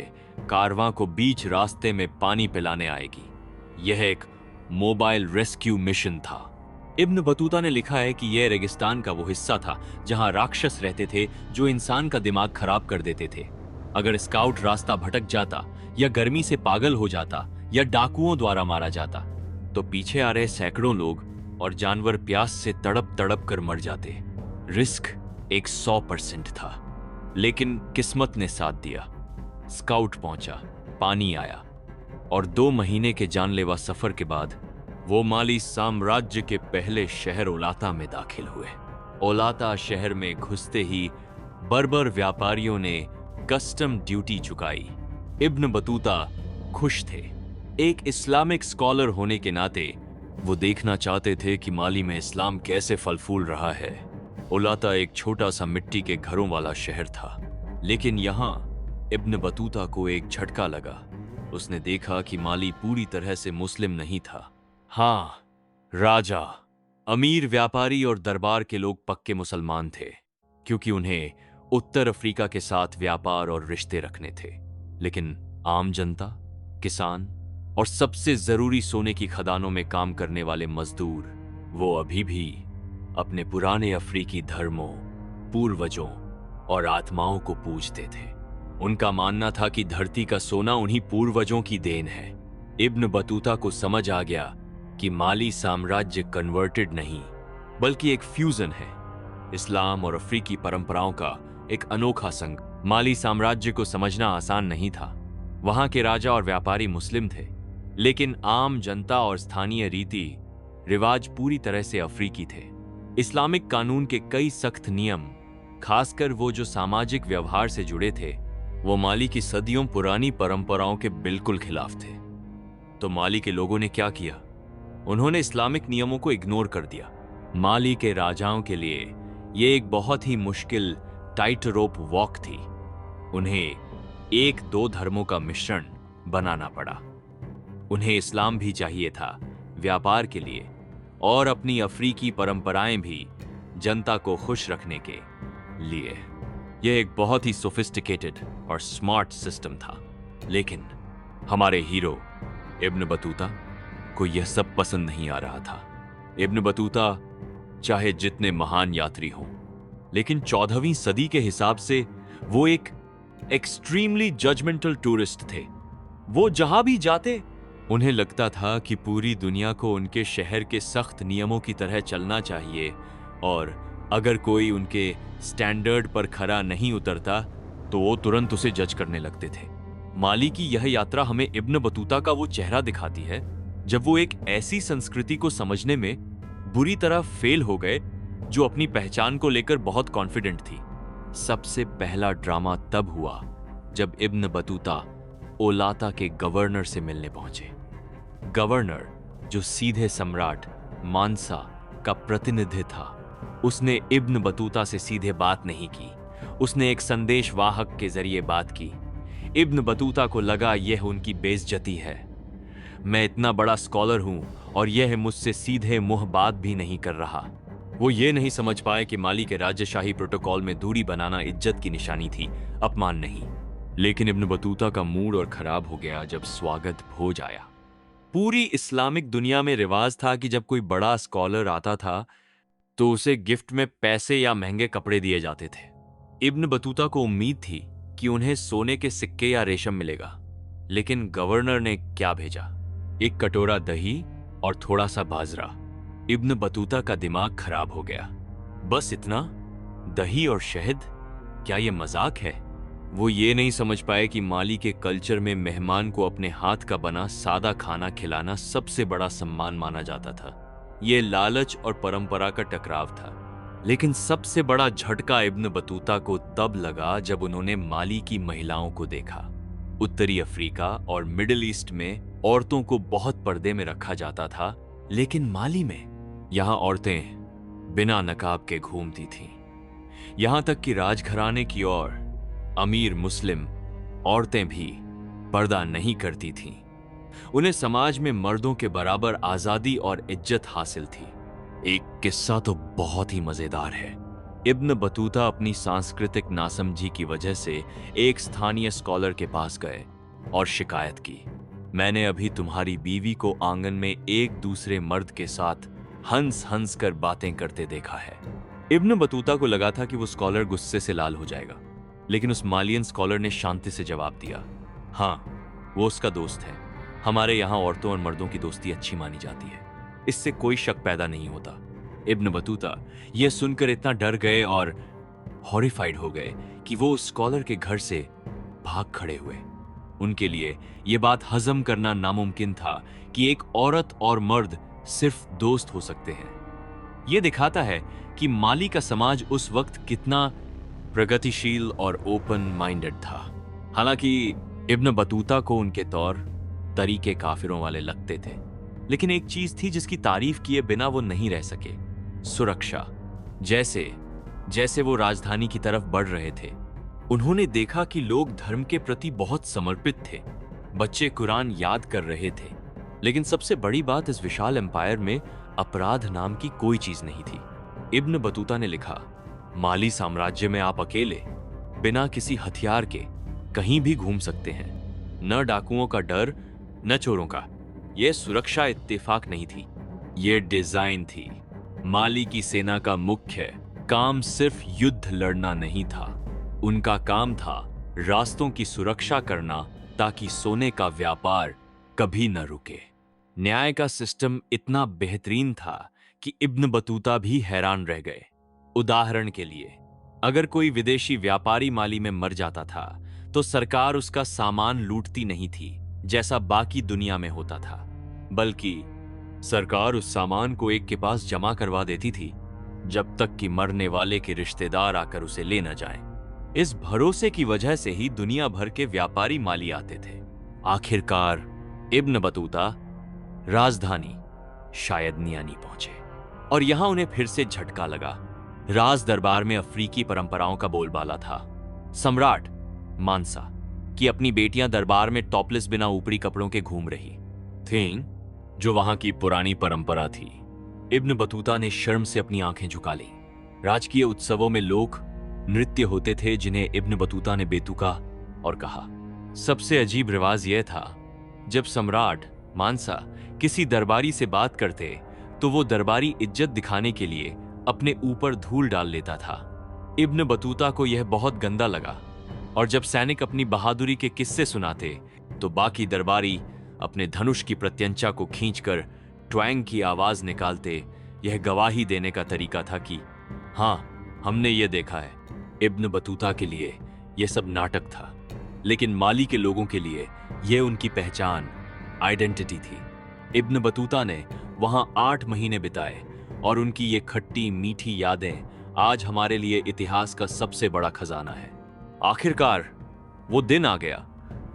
कारवां को बीच रास्ते में पानी पिलाने आएगी। यह एक मोबाइल रेस्क्यू मिशन था। इब्न बतूता ने लिखा है कि यह रेगिस्तान का वो हिस्सा था जहां राक्षस रहते थे जो इंसान का दिमाग खराब कर देते थे। अगर स्काउट रास्ता भटक जाता या गर्मी से पागल हो जाता या डाकुओं द्वारा मारा जाता तो पीछे आ रहे सैकड़ों लोग और जानवर प्यास से तड़प तड़प कर मर जाते। रिस्क एक 100% था, लेकिन किस्मत ने साथ दिया। स्काउट पहुंचा, पानी आया और 2 महीने के जानलेवा सफर के बाद वो माली साम्राज्य के पहले शहर ओलाता में दाखिल हुए। ओलाता शहर में घुसते ही बर्बर व्यापारियों ने कस्टम ड्यूटी चुकाई। इब्न बतूता खुश थे। एक इस्लामिक स्कॉलर होने के नाते वो देखना चाहते थे कि माली में इस्लाम कैसे फल फूल रहा है। ओलाता एक छोटा सा मिट्टी के घरों वाला शहर था, लेकिन यहाँ इब्न बतूता को एक झटका लगा। उसने देखा कि माली पूरी तरह से मुस्लिम नहीं था। हाँ, राजा, अमीर व्यापारी और दरबार के लोग पक्के मुसलमान थे क्योंकि उन्हें उत्तर अफ्रीका के साथ व्यापार और रिश्ते रखने थे। लेकिन आम जनता, किसान और सबसे जरूरी सोने की खदानों में काम करने वाले मजदूर, वो अभी भी अपने पुराने अफ्रीकी धर्मों, पूर्वजों और आत्माओं को पूजते थे। उनका मानना था कि धरती का सोना उन्हीं पूर्वजों की देन है। इब्न बतूता को समझ आ गया कि माली साम्राज्य कन्वर्टेड नहीं, बल्कि एक फ्यूजन है, इस्लाम और अफ्रीकी परंपराओं का एक अनोखा संग। माली साम्राज्य को समझना आसान नहीं था। वहां के राजा और व्यापारी मुस्लिम थे, लेकिन आम जनता और स्थानीय रीति रिवाज पूरी तरह से अफ्रीकी थे। इस्लामिक कानून के कई सख्त नियम, खासकर वो जो सामाजिक व्यवहार से जुड़े थे, वो माली की सदियों पुरानी परंपराओं के बिल्कुल खिलाफ थे। तो माली के लोगों ने क्या किया? उन्होंने इस्लामिक नियमों को इग्नोर कर दिया। माली के राजाओं के लिए यह एक बहुत ही मुश्किल टाइट रोप वॉक थी। उन्हें एक दो धर्मों का मिश्रण बनाना पड़ा। उन्हें इस्लाम भी चाहिए था व्यापार के लिए, और अपनी अफ्रीकी परंपराएं भी जनता को खुश रखने के लिए। यह एक बहुत ही सोफिस्टिकेटेड और स्मार्ट सिस्टम था। लेकिन हमारे हीरो इब्न बतूता को यह सब पसंद नहीं आ रहा था। इब्न बतूता चाहे जितने महान यात्री हों, लेकिन 14वीं सदी के हिसाब से वो एक एक्सट्रीमली जजमेंटल टूरिस्ट थे। वो जहां भी जाते, उन्हें लगता था कि पूरी दुनिया को उनके शहर के सख्त नियमों की तरह चलना चाहिए, और अगर कोई उनके स्टैंडर्ड पर खरा नहीं उतरता तो वो तुरंत उसे जज करने लगते थे। माली की यह यात्रा हमें इब्न बतूता का वो चेहरा दिखाती है जब वो एक ऐसी संस्कृति को समझने में बुरी तरह फेल हो गए जो अपनी पहचान को लेकर बहुत कॉन्फिडेंट थी। सबसे पहला ड्रामा तब हुआ जब इब्न बतूता ओलाता के गवर्नर से मिलने पहुंचे। गवर्नर, जो सीधे सम्राट मानसा का प्रतिनिधि था, उसने इब्न बतूता से सीधे बात नहीं की। उसने एक संदेश वाहक के जरिए बात की। इब्न बतूता को लगा यह उनकी बेइज्जती है। मैं इतना बड़ा स्कॉलर हूं और यह मुझसे सीधे मुंह बात भी नहीं कर रहा। वो ये नहीं समझ पाए कि माली के राजशाही प्रोटोकॉल में दूरी बनाना इज्जत की निशानी थी, अपमान नहीं। लेकिन इब्न बतूता का मूड और खराब हो गया जब स्वागत भोज आया। पूरी इस्लामिक दुनिया में रिवाज था कि जब कोई बड़ा स्कॉलर आता था तो उसे गिफ्ट में पैसे या महंगे कपड़े दिए जाते थे। इब्न बतूता को उम्मीद थी कि उन्हें सोने के सिक्के या रेशम मिलेगा, लेकिन गवर्नर ने क्या भेजा? एक कटोरा दही और थोड़ा सा बाजरा। इब्न बतूता का दिमाग खराब हो गया। बस इतना? दही और शहद? क्या यह मजाक है? वो ये नहीं समझ पाए कि माली के कल्चर में मेहमान को अपने हाथ का बना सादा खाना खिलाना सबसे बड़ा सम्मान माना जाता था। ये लालच और परंपरा का टकराव था। लेकिन सबसे बड़ा झटका इब्न बतूता को तब लगा जब उन्होंने माली की महिलाओं को देखा। उत्तरी अफ्रीका और मिडिल ईस्ट में औरतों को बहुत पर्दे में रखा जाता था, लेकिन माली में यहां औरतें बिना नकाब के घूमती थीं। यहां तक कि राजघराने की ओर अमीर मुस्लिम औरतें भी पर्दा नहीं करती थीं। उन्हें समाज में मर्दों के बराबर आजादी और इज्जत हासिल थी। एक किस्सा तो बहुत ही मजेदार है। इब्न बतूता अपनी सांस्कृतिक नासमझी की वजह से एक स्थानीय स्कॉलर के पास गए और शिकायत की, मैंने अभी तुम्हारी बीवी को आंगन में एक दूसरे मर्द के साथ हंस हंस कर बातें करते देखा है। इब्न बतूता को लगा था कि वो स्कॉलर गुस्से से लाल हो जाएगा, लेकिन उस मालियन स्कॉलर ने शांति से जवाब दिया, हाँ, वो उसका दोस्त है। हमारे यहाँ औरतों और मर्दों की दोस्ती अच्छी मानी जाती है, इससे कोई शक पैदा नहीं होता। इब्न बतूता यह सुनकर इतना डर गए और हॉरिफाइड हो गए कि वो उस स्कॉलर के घर से भाग खड़े हुए। उनके लिए यह बात हजम करना नामुमकिन था कि एक औरत और मर्द सिर्फ दोस्त हो सकते हैं। यह दिखाता है कि माली का समाज उस वक्त कितना प्रगतिशील और ओपन माइंडेड था। हालांकि इब्न बतूता को उनके तौर तरीके काफिरों वाले लगते थे, लेकिन एक चीज थी जिसकी तारीफ किए बिना वो नहीं रह सके, सुरक्षा। जैसे जैसे वो राजधानी की तरफ बढ़ रहे थे, उन्होंने देखा कि लोग धर्म के प्रति बहुत समर्पित थे। बच्चे कुरान याद कर रहे थे, लेकिन सबसे बड़ी बात, इस विशाल एम्पायर में अपराध नाम की कोई चीज नहीं थी। इब्न बतूता ने लिखा, माली साम्राज्य में आप अकेले बिना किसी हथियार के कहीं भी घूम सकते हैं। न डाकुओं का डर, न चोरों का। यह सुरक्षा इत्तेफाक नहीं थी, यह डिजाइन थी। माली की सेना का मुख्य काम सिर्फ युद्ध लड़ना नहीं था, उनका काम था रास्तों की सुरक्षा करना ताकि सोने का व्यापार कभी न रुके। न्याय का सिस्टम इतना बेहतरीन था कि इब्न बतूता भी हैरान रह गए। उदाहरण के लिए, अगर कोई विदेशी व्यापारी माली में मर जाता था तो सरकार उसका सामान लूटती नहीं थी जैसा बाकी दुनिया में होता था, बल्कि सरकार उस सामान को एक के पास जमा करवा देती थी जब तक कि मरने वाले के रिश्तेदार आकर उसे ले न जाएं। इस भरोसे की वजह से ही दुनिया भर के व्यापारी माली आते थे। आखिरकार इब्न बतूता राजधानी शायद नियानी पहुंचे और यहां उन्हें फिर से झटका लगा। राज दरबार में अफ्रीकी परंपराओं का बोलबाला था। सम्राट मानसा की अपनी बेटियां दरबार में टॉपलेस बिना ऊपरी कपड़ों के घूम रही थीं, जो वहां की पुरानी परंपरा थी। इब्न बतूता ने शर्म से अपनी आंखें झुका ली। राजकीय उत्सवों में लोक नृत्य होते थे जिन्हें इब्न बतूता ने बेतुका और कहा। सबसे अजीब रिवाज यह था, जब सम्राट मानसा किसी दरबारी से बात करते तो वो दरबारी इज्जत दिखाने के लिए अपने ऊपर धूल डाल लेता था। इब्न बतूता को यह बहुत गंदा लगा और जब सैनिक अपनी बहादुरी के किस्से सुनाते तो बाकी दरबारी अपने धनुष की प्रत्यंचा को खींचकर ट्वैंग की आवाज निकालते। यह गवाही देने का तरीका था कि हाँ, हमने ये देखा है। इब्न बतूता के लिए यह सब नाटक था, लेकिन माली के लोगों के लिए यह उनकी पहचान, आइडेंटिटी थी। इब्न बतूता ने वहां 8 महीने बिताए और उनकी ये खट्टी मीठी यादें आज हमारे लिए इतिहास का सबसे बड़ा खजाना है। आखिरकार वो दिन आ गया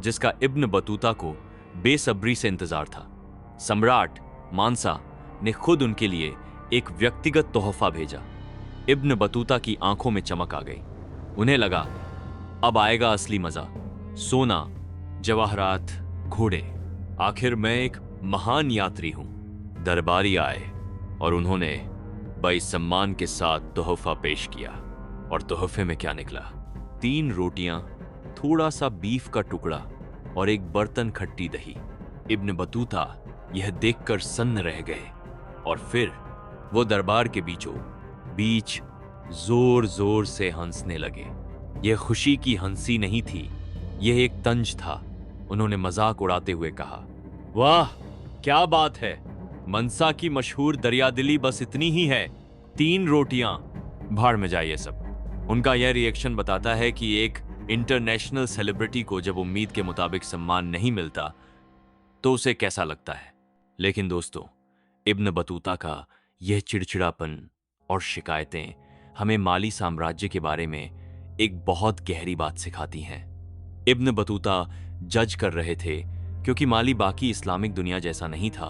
जिसका इब्न बतूता को बेसब्री से इंतजार था। सम्राट मानसा ने खुद उनके लिए एक व्यक्तिगत तोहफा भेजा। इब्न बतूता की आंखों में चमक आ गई। उन्हें लगा अब आएगा असली मजा। सोना, जवाहरात, घोड़े। आखिर मैं एक महान यात्री हूं। दरबारी आए और उन्होंने बड़े सम्मान के साथ तोहफा पेश किया। और तोहफे में क्या निकला? 3 रोटियां, थोड़ा सा बीफ का टुकड़ा और एक बर्तन खट्टी दही। इब्न बतूता यह देखकर सन्न रह गए और फिर वो दरबार के बीचों बीच जोर जोर से हंसने लगे। यह खुशी की हंसी नहीं थी, यह एक तंज था। उन्होंने मजाक उड़ाते हुए कहा, वाह क्या बात है, मनसा की मशहूर दरियादिली बस इतनी ही है। 3 रोटियां, भाड़ में जाइए सब। उनका यह रिएक्शन बताता है कि एक इंटरनेशनल सेलिब्रिटी को जब उम्मीद के मुताबिक सम्मान नहीं मिलता तो उसे कैसा लगता है। लेकिन दोस्तों, इब्न बतूता का यह चिड़चिड़ापन और शिकायतें हमें माली साम्राज्य के बारे में एक बहुत गहरी बात सिखाती हैं। इब्न बतूता जज कर रहे थे क्योंकि माली बाकी इस्लामिक दुनिया जैसा नहीं था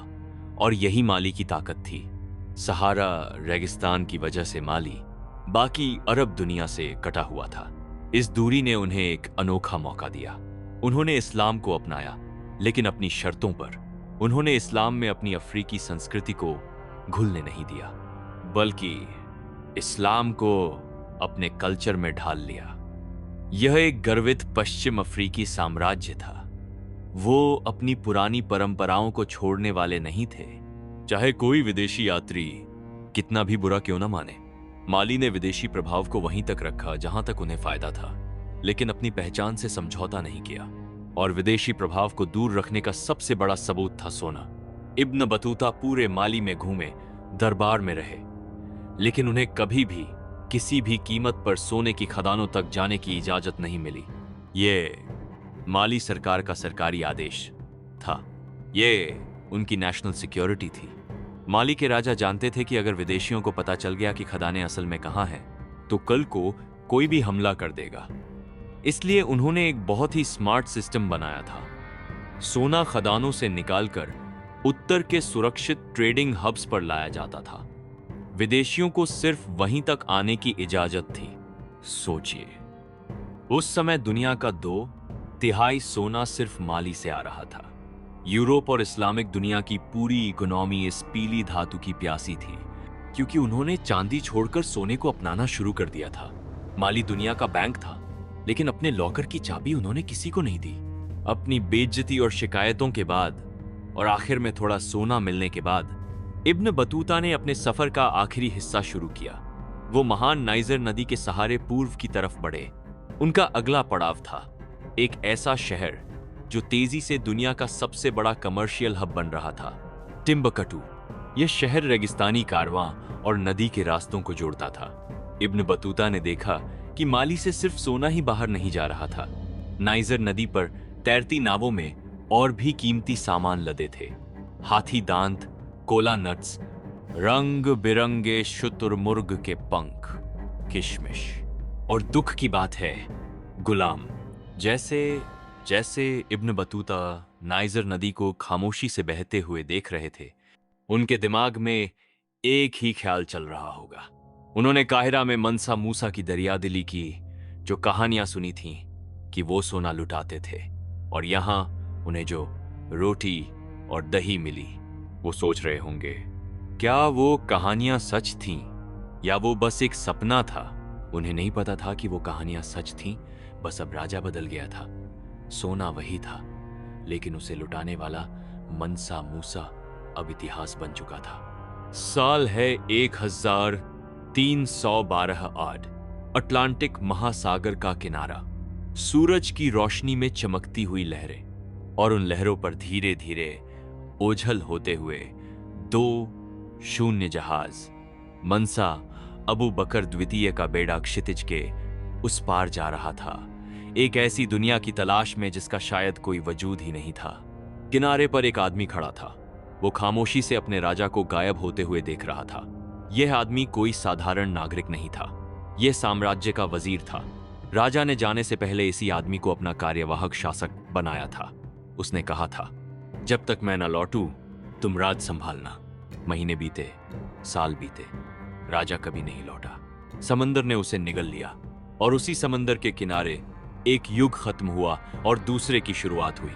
और यही माली की ताकत थी। सहारा रेगिस्तान की वजह से माली बाकी अरब दुनिया से कटा हुआ था। इस दूरी ने उन्हें एक अनोखा मौका दिया। उन्होंने इस्लाम को अपनाया, लेकिन अपनी शर्तों पर। उन्होंने इस्लाम में अपनी अफ्रीकी संस्कृति को घुलने नहीं दिया, बल्कि इस्लाम को अपने कल्चर में ढाल लिया। यह एक गर्वित पश्चिम अफ्रीकी साम्राज्य था। वो अपनी पुरानी परंपराओं को छोड़ने वाले नहीं थे, चाहे कोई विदेशी यात्री कितना भी बुरा क्यों ना माने। माली ने विदेशी प्रभाव को वहीं तक रखा जहां तक उन्हें फायदा था, लेकिन अपनी पहचान से समझौता नहीं किया। और विदेशी प्रभाव को दूर रखने का सबसे बड़ा सबूत था सोना। इब्न बतूता पूरे माली में घूमे, दरबार में रहे, लेकिन उन्हें कभी भी किसी भी कीमत पर सोने की खदानों तक जाने की इजाजत नहीं मिली। ये माली सरकार का सरकारी आदेश था। ये उनकी नेशनल सिक्योरिटी थी। माली के राजा जानते थे कि अगर विदेशियों को पता चल गया कि खदानें असल में कहां हैं, तो कल को कोई भी हमला कर देगा। इसलिए उन्होंने एक बहुत ही स्मार्ट सिस्टम बनाया था। सोना खदानों से निकालकर उत्तर के सुरक्षित ट्रेडिंग हब्स पर लाया जाता था। विदेशियों को सिर्फ वहीं तक आने की इजाजत थी। सोचिए, उस समय दुनिया का 2/3 सोना सिर्फ माली से आ रहा था। यूरोप और इस्लामिक दुनिया की पूरी इकोनॉमी इस पीली धातु की प्यासी थी, क्योंकि उन्होंने चांदी छोड़कर सोने को अपनाना शुरू कर दिया था। माली दुनिया का बैंक था, लेकिन अपने लॉकर की चाबी उन्होंने किसी को नहीं दी। अपनी बेइज्जती और शिकायतों के बाद और आखिर में थोड़ा सोना मिलने के बाद इब्न बतूता ने अपने सफर का आखिरी हिस्सा शुरू किया। वो महान नाइजर नदी के सहारे पूर्व की तरफ बढ़े। उनका अगला पड़ाव था एक ऐसा शहर जो तेजी से दुनिया का सबसे बड़ा कमर्शियल हब बन रहा था, टिम्बकटू। यह शहर रेगिस्तानी कारवां और नदी के रास्तों को जोड़ता था। इब्न बतूता ने देखा कि माली से सिर्फ सोना ही बाहर नहीं जा रहा था। नाइजर नदी पर तैरती नावों में और भी कीमती सामान लदे थे। हाथी दांत, कोला नट्स, रंग बिरंगे शुतुरमुर्ग के पंख, किशमिश। और दुख की बात है, गुलाम। जैसे जैसे इब्न बतूता नाइजर नदी को खामोशी से बहते हुए देख रहे थे, उनके दिमाग में एक ही ख्याल चल रहा होगा। उन्होंने काहिरा में मनसा मूसा की दरियादिली की, जो कहानियां सुनी थीं कि वो सोना लुटाते थे, और यहां उन्हें जो रोटी और दही मिली। वो सोच रहे होंगे, क्या वो कहानियां सच थीं या वो बस एक सपना था। उन्हें नहीं पता था कि वो कहानियां सच थीं, बस अब राजा बदल गया था। सोना वही था, लेकिन उसे लुटाने वाला मनसा मूसा अब इतिहास बन चुका था। साल है 1312 आड। अटलांटिक महासागर का किनारा, सूरज की रोशनी में चमकती हुई लहरें, और उन लहरों पर धीरे धीरे ओझल होते हुए 2 शून्य जहाज। मनसा अबू बकर द्वितीय का बेड़ा क्षितिज के उस पार जा रहा था, एक ऐसी दुनिया की तलाश में जिसका शायद कोई वजूद ही नहीं था। किनारे पर एक आदमी खड़ा था। वो खामोशी से अपने राजा को गायब होते हुए देख रहा था। यह आदमी कोई साधारण नागरिक नहीं था, यह साम्राज्य का वजीर था। राजा ने जाने से पहले इसी आदमी को अपना कार्यवाहक शासक बनाया था। उसने कहा था, जब तक मैं न लौटूं, तुम राज संभालना। महीने बीते, साल बीते, राजा कभी नहीं लौटा। समंदर ने उसे निगल लिया, और उसी समंदर के किनारे एक युग खत्म हुआ और दूसरे की शुरुआत हुई।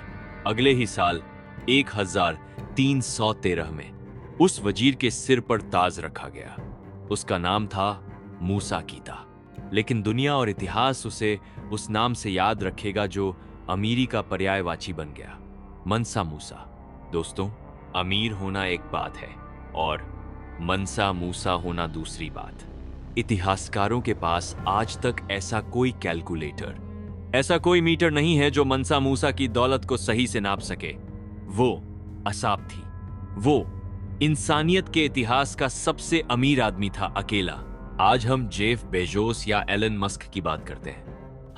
अगले ही साल 1313 में उस वजीर के सिर पर ताज रखा गया। उसका नाम था मूसा कीता, लेकिन दुनिया और इतिहास उसे उस नाम से याद रखेगा जो अमीरी का पर्यायवाची बन गया, मनसा मूसा। दोस्तों, अमीर होना एक बात है और मनसा मूसा होना दूसरी बात। इतिहासकारों के पास आज तक ऐसा कोई कैलकुलेटर, ऐसा कोई मीटर नहीं है जो मनसा मूसा की दौलत को सही से नाप सके। वो असाब थी। वो इंसानियत के इतिहास का सबसे अमीर आदमी था, अकेला। आज हम जेफ बेजोस या एलन मस्क की बात करते हैं,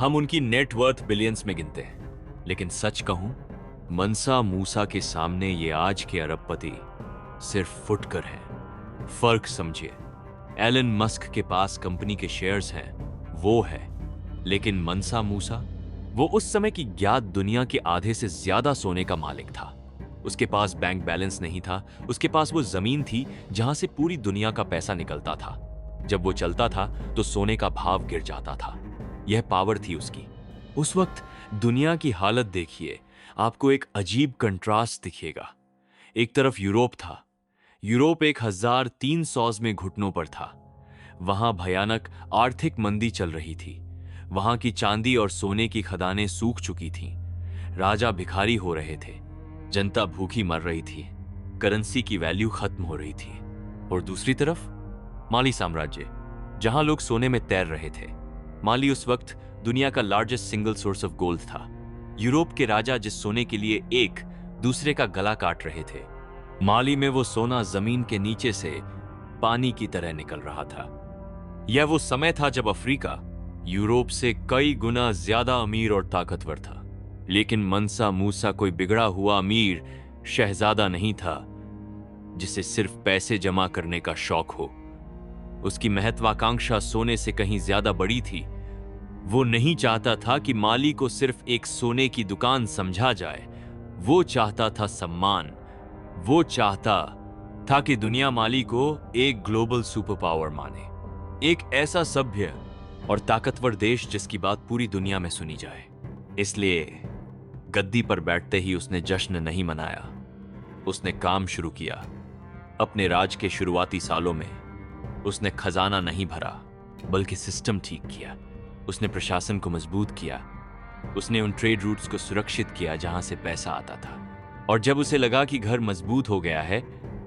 हम उनकी नेटवर्थ बिलियंस में गिनते हैं, लेकिन सच कहूं, मनसा मूसा के सामने ये आज के अरबपति सिर्फ फुटकर हैं। फर्क समझिए, एलन मस्क के पास कंपनी के शेयर्स हैं, वो है, लेकिन मनसा मूसा, वो उस समय की ज्ञात दुनिया के आधे से ज्यादा सोने का मालिक था। उसके पास बैंक बैलेंस नहीं था, उसके पास वो जमीन थी जहां से पूरी दुनिया का पैसा निकलता था। जब वो चलता था तो सोने का भाव गिर जाता था। यह पावर थी उसकी। उस वक्त दुनिया की हालत देखिए, आपको एक अजीब कंट्रास्ट दिखेगा। एक तरफ यूरोप था। यूरोप 1300 में घुटनों पर था। वहां भयानक आर्थिक मंदी चल रही थी। वहां की चांदी और सोने की खदानें सूख चुकी थीं। राजा भिखारी हो रहे थे, जनता भूखी मर रही थी, करेंसी की वैल्यू खत्म हो रही थी। और दूसरी तरफ माली साम्राज्य, जहां लोग सोने में तैर रहे थे। माली उस वक्त दुनिया का largest single source of gold था। यूरोप के राजा जिस सोने के लिए एक दूसरे का गला काट रहे थे, माली में वो सोना जमीन के नीचे से पानी की तरह निकल रहा था। यह वो समय था जब अफ्रीका यूरोप से कई गुना ज्यादा अमीर और ताकतवर था। लेकिन मनसा मूसा कोई बिगड़ा हुआ अमीर शहजादा नहीं था जिसे सिर्फ पैसे जमा करने का शौक हो। उसकी महत्वाकांक्षा सोने से कहीं ज्यादा बड़ी थी। वो नहीं चाहता था कि माली को सिर्फ एक सोने की दुकान समझा जाए। वो चाहता था सम्मान। वो चाहता था कि दुनिया माली को एक ग्लोबल सुपर पावर माने, एक ऐसा सभ्य और ताकतवर देश जिसकी बात पूरी दुनिया में सुनी जाए। इसलिए गद्दी पर बैठते ही उसने जश्न नहीं मनाया, उसने काम शुरू किया। अपने राज के शुरुआती सालों में उसने खजाना नहीं भरा, बल्कि सिस्टम ठीक किया। उसने प्रशासन को मजबूत किया। उसने उन ट्रेड रूट्स को सुरक्षित किया जहां से पैसा आता था। और जब उसे लगा कि घर मजबूत हो गया है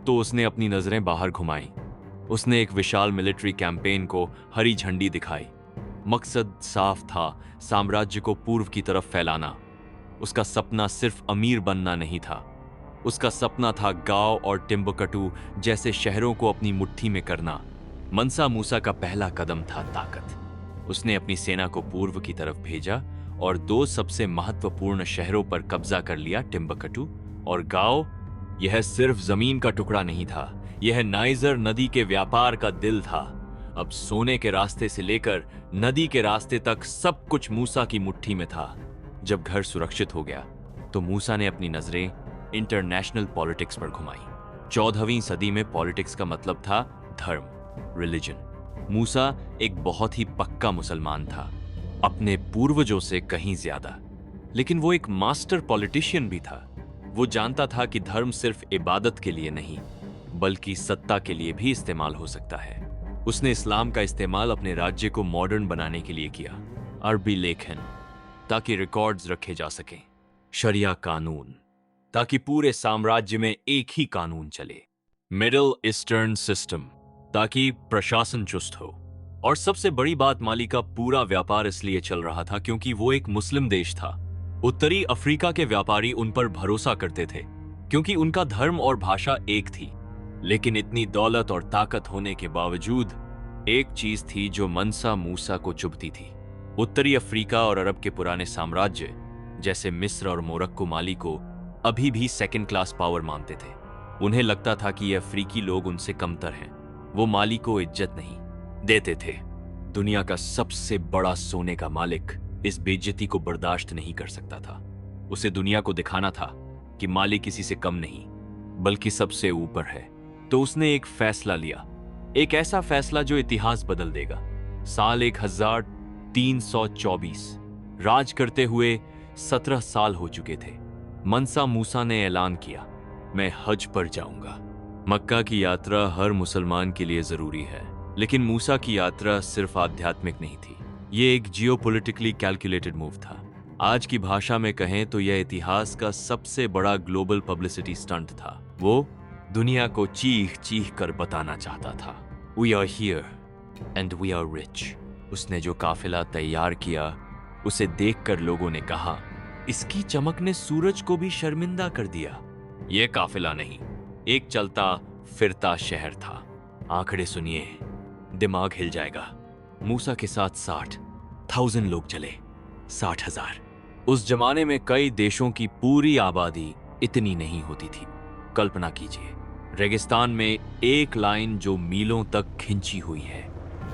तो उसने अपनी नजरें बाहर घुमाई। उसने एक विशाल मिलिट्री कैंपेन को हरी झंडी दिखाई। मकसद साफ था, साम्राज्य को पूर्व की तरफ फैलाना। उसका सपना सिर्फ अमीर बनना नहीं था, उसका सपना था गांव और टिम्बकटू जैसे शहरों को अपनी मुट्ठी में करना। मनसा मूसा का पहला कदम था ताकत। उसने अपनी सेना को पूर्व की तरफ भेजा और दो सबसे महत्वपूर्ण शहरों पर कब्जा कर लिया, टिम्बकटू और गांव। यह सिर्फ जमीन का टुकड़ा नहीं था, यह नाइजर नदी के व्यापार का दिल था। अब सोने के रास्ते से लेकर नदी के रास्ते तक सब कुछ मूसा की मुट्ठी में था। जब घर सुरक्षित हो गया तो मूसा ने अपनी नजरें इंटरनेशनल पॉलिटिक्स पर घुमाई। 14वीं सदी में पॉलिटिक्स का मतलब था धर्म, रिलीजन। मूसा एक बहुत ही पक्का मुसलमान था, अपने पूर्वजों से कहीं ज्यादा। लेकिन वो एक मास्टर पॉलिटिशियन भी था। वो जानता था कि धर्म सिर्फ इबादत के लिए नहीं बल्कि सत्ता के लिए भी इस्तेमाल हो सकता है। उसने इस्लाम का इस्तेमाल अपने राज्य को मॉडर्न बनाने के लिए किया। अरबी लेखन ताकि रिकॉर्ड्स रखे जा सकें, शरिया कानून ताकि पूरे साम्राज्य में एक ही कानून चले, मिडिल ईस्टर्न सिस्टम ताकि प्रशासन चुस्त हो। और सबसे बड़ी बात, माली का पूरा व्यापार इसलिए चल रहा था क्योंकि वो एक मुस्लिम देश था। उत्तरी अफ्रीका के व्यापारी उन पर भरोसा करते थे क्योंकि उनका धर्म और भाषा एक थी। लेकिन इतनी दौलत और ताकत होने के बावजूद एक चीज थी जो मनसा मूसा को चुभती थी। उत्तरी अफ्रीका और अरब के पुराने साम्राज्य जैसे मिस्र और मोरक्को माली को अभी भी सेकंड क्लास पावर मानते थे। उन्हें लगता था कि ये अफ्रीकी लोग उनसे कमतर हैं। वो माली को इज्जत नहीं देते थे। दुनिया का सबसे बड़ा सोने का मालिक इस बेइज्जती को बर्दाश्त नहीं कर सकता था। उसे दुनिया को दिखाना था कि माली किसी से कम नहीं बल्कि सबसे ऊपर है। तो उसने एक फैसला लिया, एक ऐसा फैसला जो इतिहास बदल देगा। साल 1324, राज करते हुए 17 साल हो चुके थे। मनसा मूसा ने ऐलान किया, मैं हज पर जाऊंगा। मक्का की यात्रा हर मुसलमान के लिए जरूरी है, लेकिन मूसा की यात्रा सिर्फ आध्यात्मिक नहीं थी, ये एक जियोपॉलिटिकली कैलकुलेटेड मूव था। आज की भाषा में कहें तो यह इतिहास का सबसे बड़ा ग्लोबल पब्लिसिटी स्टंट था। वो दुनिया को चीख चीख कर बताना चाहता था, we are here and we are rich. उसने जो काफिला तैयार किया उसे देखकर लोगों ने कहा, इसकी चमक ने सूरज को भी शर्मिंदा कर दिया। यह काफिला नहीं, एक चलता फिरता शहर था। आंकड़े सुनिए, दिमाग हिल जाएगा। मूसा के साथ 60,000 लोग चले। 60,000। उस जमाने में कई देशों की पूरी आबादी इतनी नहीं होती थी। कल्पना कीजिए, रेगिस्तान में एक लाइन जो मीलों तक खिंची हुई है।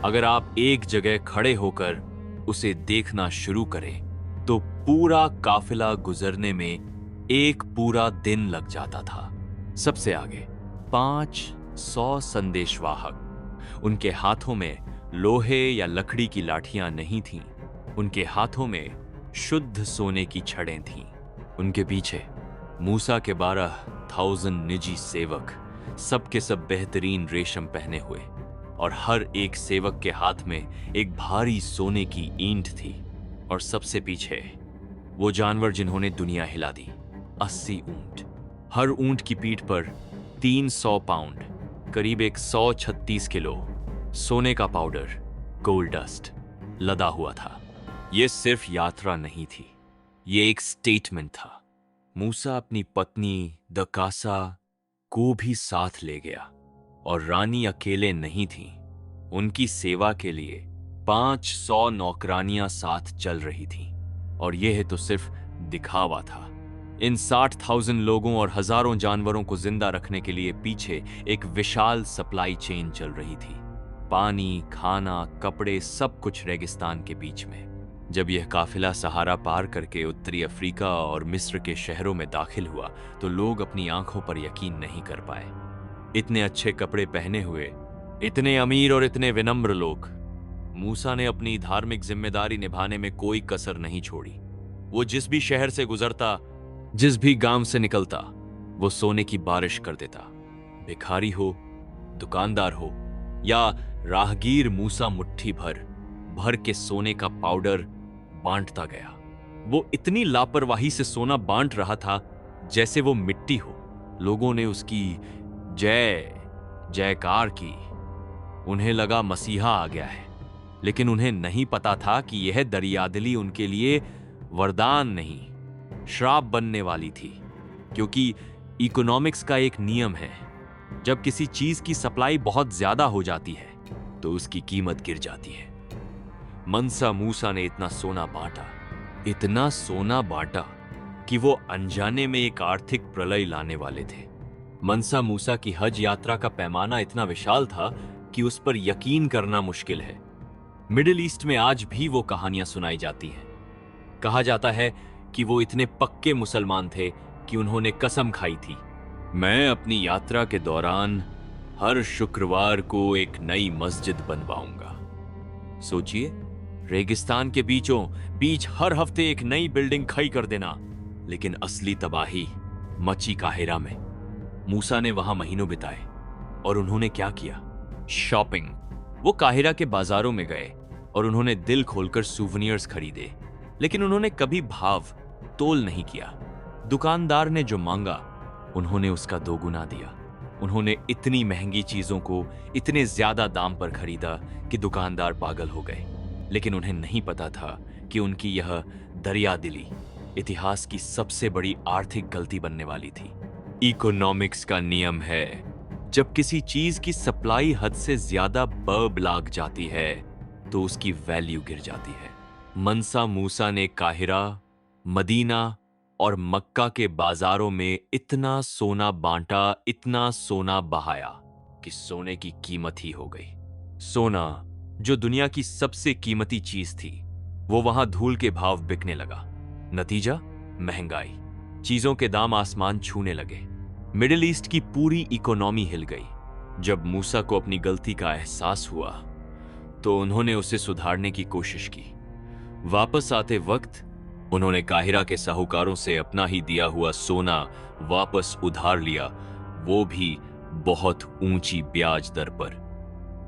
अगर आप एक जगह खड़े होकर उसे देखना शुरू करें तो पूरा काफिला गुजरने में एक पूरा दिन लग जाता था। सबसे आगे 500 संदेशवाहक। उनके हाथों में लोहे या लकड़ी की लाठियां नहीं थीं, उनके हाथों में शुद्ध सोने की छड़ें थीं। उनके पीछे मूसा के 12,000 निजी सेवक, सब के सब बेहतरीन रेशम पहने हुए, और हर एक सेवक के हाथ में एक भारी सोने की ईंट थी। और सबसे पीछे वो जानवर जिन्होंने दुनिया हिला दी, 80 ऊंट। हर ऊंट की पीठ पर 300 पाउंड, करीब 136 किलो सोने का पाउडर, गोल्ड डस्ट, लदा हुआ था। यह सिर्फ यात्रा नहीं थी, ये एक स्टेटमेंट था। मूसा अपनी पत्नी दकासा को भी साथ ले गया, और रानी अकेले नहीं थी। उनकी सेवा के लिए 500 नौकरानियां साथ चल रही थीं। और यह तो सिर्फ दिखावा था। इन 60,000 लोगों और हजारों जानवरों को जिंदा रखने के लिए पीछे एक विशाल सप्लाई चेन चल रही थी। पानी, खाना, कपड़े, सब कुछ रेगिस्तान के बीच में। जब यह काफिला सहारा पार करके उत्तरी अफ्रीका और मिस्र के शहरों में दाखिल हुआ तो लोग अपनी आंखों पर यकीन नहीं कर पाए। इतने अच्छे कपड़े पहने हुए, इतने अमीर और इतने विनम्र लोग। मूसा ने अपनी धार्मिक जिम्मेदारी निभाने में कोई कसर नहीं छोड़ी। वो जिस भी शहर से गुजरता, जिस भी गांव से निकलता, वो सोने की बारिश कर देता। भिखारी हो, दुकानदार हो या राहगीर, मूसा मुट्ठी भर के सोने का पाउडर बांटता गया। वो इतनी लापरवाही से सोना बांट रहा था जैसे वो मिट्टी हो। लोगों ने उसकी जय जयकार की। उन्हें लगा मसीहा आ गया है, लेकिन उन्हें नहीं पता था कि यह दरियादिली उनके लिए वरदान नहीं, श्राप बनने वाली थी। क्योंकि इकोनॉमिक्स का एक नियम है, जब किसी चीज की सप्लाई बहुत ज्यादा हो जाती है तो उसकी कीमत गिर जाती है। मनसा मूसा ने इतना सोना बांटा कि वो अनजाने में एक आर्थिक प्रलय लाने वाले थे। मनसा मूसा की हज यात्रा का पैमाना इतना विशाल था कि उस पर यकीन करना मुश्किल है। मिडिल ईस्ट में आज भी वो कहानियां सुनाई जाती हैं। कहा जाता है कि वो इतने पक्के मुसलमान थे कि उन्होंने कसम खाई थी, मैं अपनी यात्रा के दौरान हर शुक्रवार को एक नई मस्जिद बनवाऊंगा। सोचिए, रेगिस्तान के बीचों बीच हर हफ्ते एक नई बिल्डिंग खड़ी कर देना। लेकिन असली तबाही मची काहिरा में। मूसा ने वहां महीनों बिताए और उन्होंने क्या किया? शॉपिंग। वो काहिरा के बाजारों में गए और उन्होंने दिल खोलकर सूवनियर्स खरीदे, लेकिन उन्होंने कभी भाव तोल नहीं किया। दुकानदार ने जो मांगा उन्होंने उसका दोगुना दिया। उन्होंने इतनी महंगी चीजों को इतने ज्यादा दाम पर खरीदा कि दुकानदार पागल हो गए। लेकिन उन्हें नहीं पता था कि उनकी यह दरियादिली इतिहास की सबसे बड़ी आर्थिक गलती बनने वाली थी। इकोनॉमिक्स का नियम है, जब किसी चीज की सप्लाई हद से ज्यादा बर्ब लाग जाती है तो उसकी वैल्यू गिर जाती है। मनसा मूसा ने काहिरा, मदीना और मक्का के बाजारों में इतना सोना बांटा, इतना सोना बहाया कि सोने की कीमत ही हो गई। सोना, जो दुनिया की सबसे कीमती चीज थी, वो वहां धूल के भाव बिकने लगा। नतीजा, महंगाई। चीजों के दाम आसमान छूने लगे। मिडिल ईस्ट की पूरी इकोनॉमी हिल गई। जब मूसा को अपनी गलती का एहसास हुआ तो उन्होंने उसे सुधारने की कोशिश की। वापस आते वक्त उन्होंने काहिरा के साहूकारों से अपना ही दिया हुआ सोना वापस उधार लिया, वो भी बहुत ऊंची ब्याज दर पर,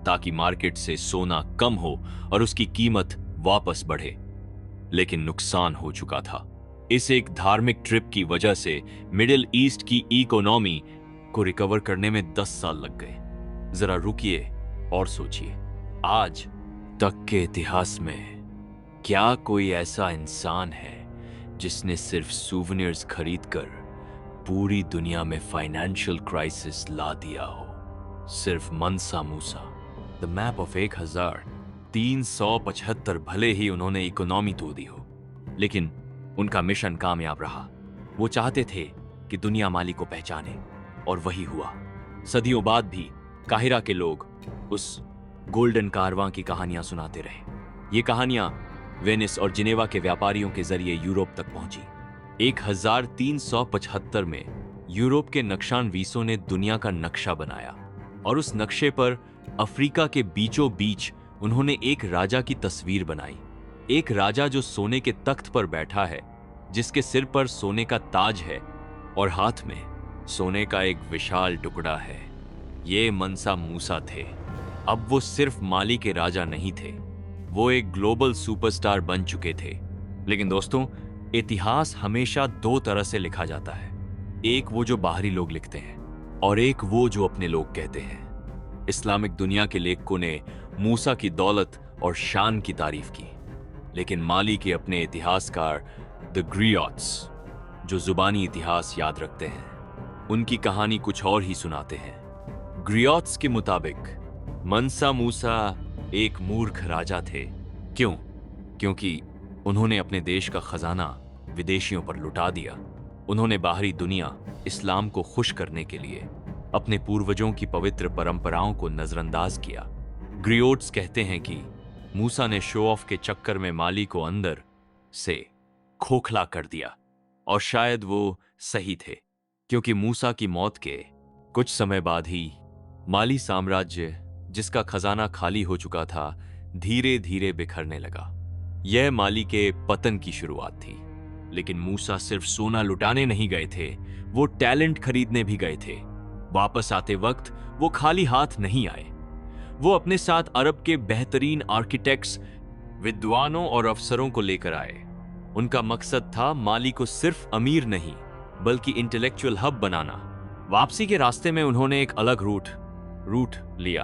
ताकि मार्केट से सोना कम हो और उसकी कीमत वापस बढ़े। लेकिन नुकसान हो चुका था। इस एक धार्मिक ट्रिप की वजह से मिडिल ईस्ट की इकोनॉमी को रिकवर करने में 10 साल लग गए। जरा रुकिए और सोचिए, आज तक के इतिहास में क्या कोई ऐसा इंसान है जिसने सिर्फ सूवनियर्स खरीदकर पूरी दुनिया में फाइनेंशियल क्राइसिस ला दिया हो? सिर्फ Mansa Musa. The map of 1375। भले ही उन्होंने इकोनॉमी तोड़ दी हो, लेकिन उनका मिशन कामयाब रहा। वो चाहते थे कि दुनिया माली को पहचाने, और वही हुआ। सदियों बाद भी काहिरा के लोग उस गोल्डन कारवां की कहानियां सुनाते रहे। ये कहानियां वेनिस और जिनेवा के व्यापारियों के जरिए यूरोप तक पहुंची। 1375 में यूरोप के नक्शानवीसों ने दुनिया का नक्शा बनाया, और उस नक्शे पर अफ्रीका के बीचों बीच उन्होंने एक राजा की तस्वीर बनाई। एक राजा जो सोने के तख्त पर बैठा है, जिसके सिर पर सोने का ताज है और हाथ में सोने का एक विशाल टुकड़ा है। ये मनसा मूसा थे। अब वो सिर्फ माली के राजा नहीं थे, वो एक ग्लोबल सुपरस्टार बन चुके थे। लेकिन दोस्तों, इतिहास हमेशा दो तरह से लिखा जाता है। एक वो जो बाहरी लोग लिखते हैं, और एक वो जो अपने लोग कहते हैं। इस्लामिक दुनिया के लेखकों ने मूसा की दौलत और शान की तारीफ की, लेकिन माली के अपने इतिहासकार द ग्रियोट्स, जो जुबानी इतिहास याद रखते हैं, उनकी कहानी कुछ और ही सुनाते हैं। ग्रियोट्स के मुताबिक मनसा मूसा एक मूर्ख राजा थे। क्यों? क्योंकि उन्होंने अपने देश का खजाना विदेशियों पर लुटा दिया। उन्होंने बाहरी दुनिया, इस्लाम को खुश करने के लिए अपने पूर्वजों की पवित्र परंपराओं को नजरअंदाज किया। ग्रियोट्स कहते हैं कि मूसा ने शो ऑफ के चक्कर में माली को अंदर से खोखला कर दिया, और शायद वो सही थे, क्योंकि मूसा की मौत के कुछ समय बाद ही माली साम्राज्य, जिसका खजाना खाली हो चुका था, धीरे धीरे बिखरने लगा। यह माली के पतन की शुरुआत थी। लेकिन मूसा सिर्फ सोना लुटाने नहीं गए थे, वो टैलेंट खरीदने भी गए थे। वापस आते वक्त वो खाली हाथ नहीं आए। वो अपने साथ अरब के बेहतरीन आर्किटेक्ट्स, विद्वानों और अफसरों को लेकर आए। उनका मकसद था माली को सिर्फ अमीर नहीं, बल्कि इंटेलेक्चुअल हब बनाना। वापसी के रास्ते में उन्होंने एक अलग रूट लिया।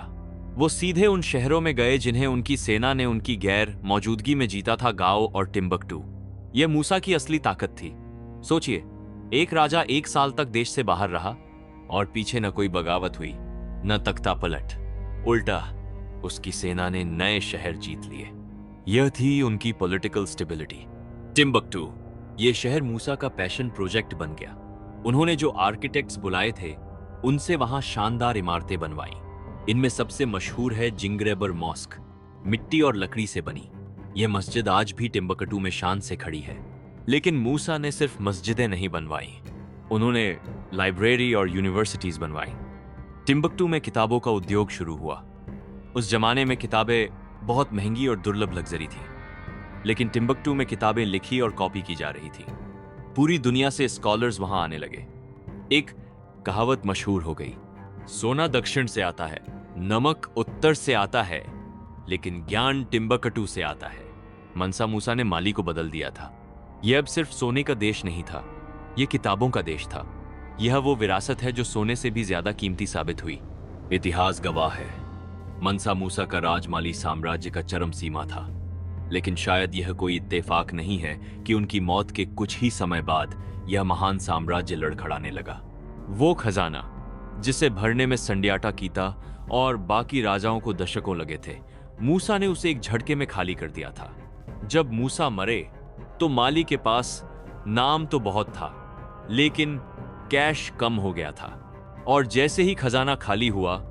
वो सीधे उन शहरों में गए जिन्हें उनकी सेना ने उनकी गैर मौजूदगी में जीता था, गाओ और टिम्बकटू। यह मूसा की असली ताकत थी। सोचिए, एक राजा 1 साल तक देश से बाहर रहा और पीछे न कोई बगावत हुई, न तख्ता पलट। उल्टा उसकी सेना ने नए शहर जीत लिए। यह थी उनकी पॉलिटिकल स्टेबिलिटी। टिम्बकटू, यह शहर मूसा का पैशन प्रोजेक्ट बन गया। उन्होंने जो आर्किटेक्ट्स बुलाए थे, उनसे वहां शानदार इमारतें बनवाई। इनमें सबसे मशहूर है जिंगरेबर मॉस्क, मिट्टी और लकड़ी से बनी। यह मस्जिद आज भी टिम्बकटू में शान से खड़ी है। लेकिन मूसा ने सिर्फ मस्जिदें नहीं बनवाई, उन्होंने लाइब्रेरी और यूनिवर्सिटीज बनवाई। टिम्बकटू में किताबों का उद्योग शुरू हुआ। उस जमाने में किताबें बहुत महंगी और दुर्लभ लग्जरी थी, लेकिन टिम्बकटू में किताबें लिखी और कॉपी की जा रही थी। पूरी दुनिया से स्कॉलर्स वहां आने लगे। एक कहावत मशहूर हो गई, सोना दक्षिण से आता है, नमक उत्तर से आता है, लेकिन ज्ञान टिम्बकटू से आता है। मनसा मूसा ने माली को बदल दिया था। यह अब सिर्फ सोने का देश नहीं था, यह किताबों का देश था। यह वो विरासत है जो सोने से भी ज्यादा कीमती साबित हुई। इतिहास गवाह है, मनसा मूसा का राज माली साम्राज्य का चरम सीमा था। लेकिन शायद यह कोई इत्तेफाक नहीं है कि उनकी मौत के कुछ ही समय बाद यह महान साम्राज्य लड़खड़ाने लगा। वो खजाना जिसे भरने में संडियाटा कीता और बाकी राजाओं को दशकों लगे थे, मूसा ने उसे एक झटके में खाली कर दिया था। जब मूसा मरे तो माली के पास नाम तो बहुत था, लेकिन कैश कम हो गया था। और जैसे ही खजाना खाली हुआ,